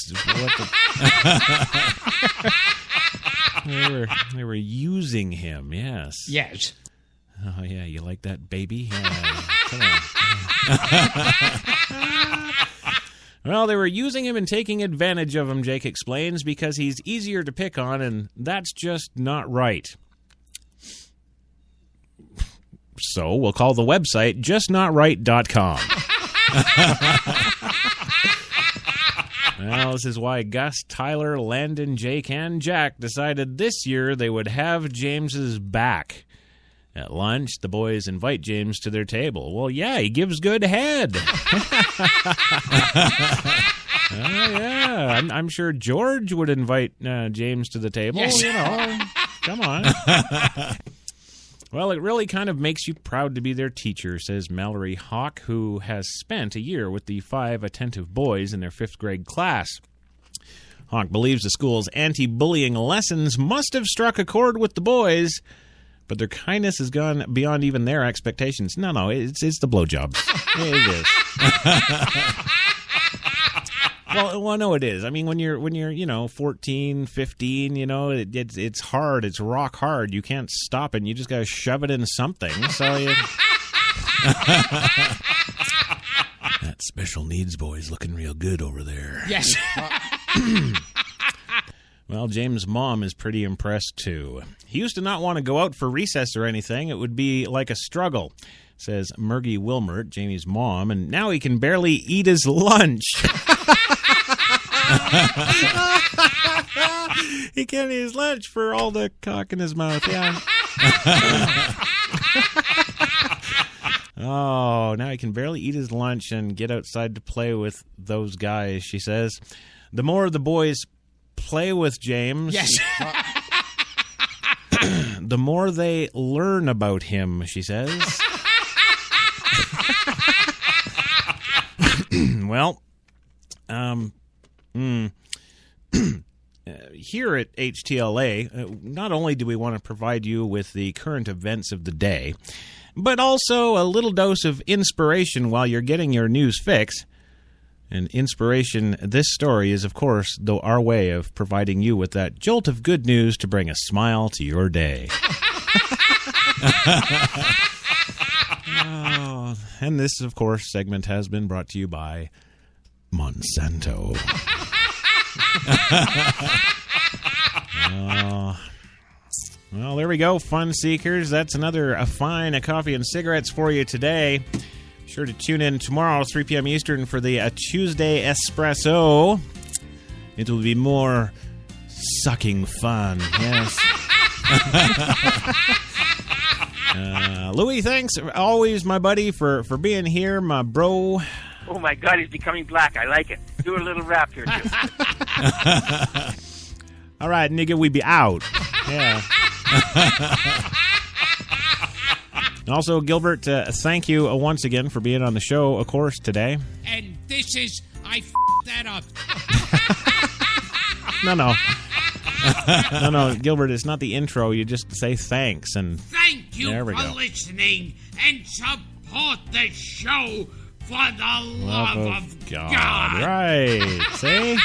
They were using him, yes. Yes. Oh, yeah, you like that, baby? Come on. Well, they were using him and taking advantage of him, Jake explains, because he's easier to pick on, and that's just not right. So we'll call the website justnotright.com. Well, this is why Gus, Tyler, Landon, Jake, and Jack decided this year they would have James's back. At lunch, the boys invite James to their table. Well, yeah, he gives good head. Yeah, I'm sure George would invite James to the table. Yes. You know, come on. Well, it really kind of makes you proud to be their teacher, says Mallory Hawk, who has spent a year with the 5 attentive boys in their 5th grade class. Hawk believes the school's anti-bullying lessons must have struck a chord with the boys, but their kindness has gone beyond even their expectations. No, it's the blowjobs. It is. Well, no, it is. I mean, when you're 14, 15, it's hard. It's rock hard. You can't stop it. And you just got to shove it in something. So that special needs boy's looking real good over there. Yes. Well, James' mom is pretty impressed, too. He used to not want to go out for recess or anything. It would be like a struggle, says Murgy Wilmert, Jamie's mom, and now he can barely eat his lunch. He can't eat his lunch for all the cock in his mouth, yeah. Oh, now he can barely eat his lunch and get outside to play with those guys, she says. The more the boys play with James, yes. The more they learn about him, she says. Well, here at HTLA, not only do we want to provide you with the current events of the day, but also a little dose of inspiration while you're getting your news fix. And inspiration, this story is, of course, our way of providing you with that jolt of good news to bring a smile to your day. Oh, and this, of course, segment has been brought to you by Monsanto. Well, there we go, fun seekers. That's another fine coffee and cigarettes for you today. Sure to tune in tomorrow, 3 p.m. Eastern, for the Tuesday Espresso. It will be more sucking fun. Yes. Louis, thanks always, my buddy, for being here, my bro. Oh, my God, he's becoming black. I like it. Do a little rap here, too. All right, nigga, we be out. Yeah. Also, Gilbert, thank you once again for being on the show, of course, today. And this is... I f***ed that up. No, Gilbert, it's not the intro. You just say thanks, and thank you there we for go. Listening and support the show for the love of God. Right, see?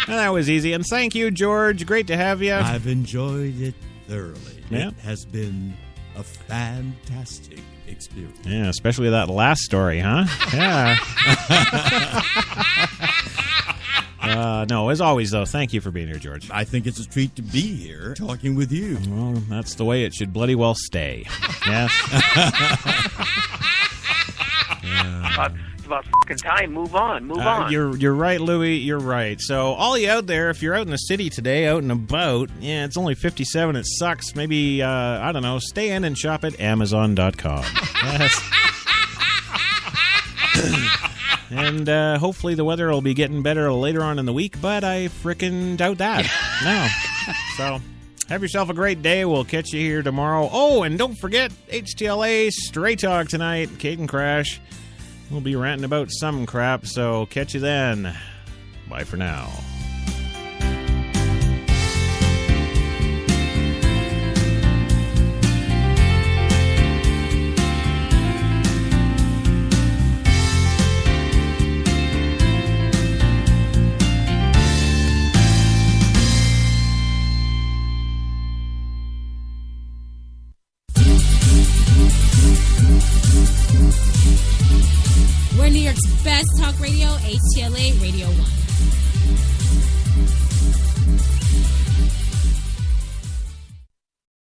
That was easy. And thank you, George. Great to have you. I've enjoyed it thoroughly. Yeah. It has been a fantastic experience. Yeah, especially that last story, huh? Yeah. No, as always, though, thank you for being here, George. I think it's a treat to be here talking with you. Well, that's the way it should bloody well stay. Yes. It's about fucking time. Move on. Move on. You're right, Louie. You're right. So, all you out there, if you're out in the city today, out and about, yeah, it's only 57. It sucks. Maybe, I don't know, stay in and shop at Amazon.com. Yes. And hopefully the weather will be getting better later on in the week, but I frickin' doubt that. No. So, have yourself a great day. We'll catch you here tomorrow. Oh, and don't forget, HTLA Straight Talk tonight. Kate and Crash. We'll be ranting about some crap, so catch you then. Bye for now. We're New York's best talk radio, HTLA Radio 1.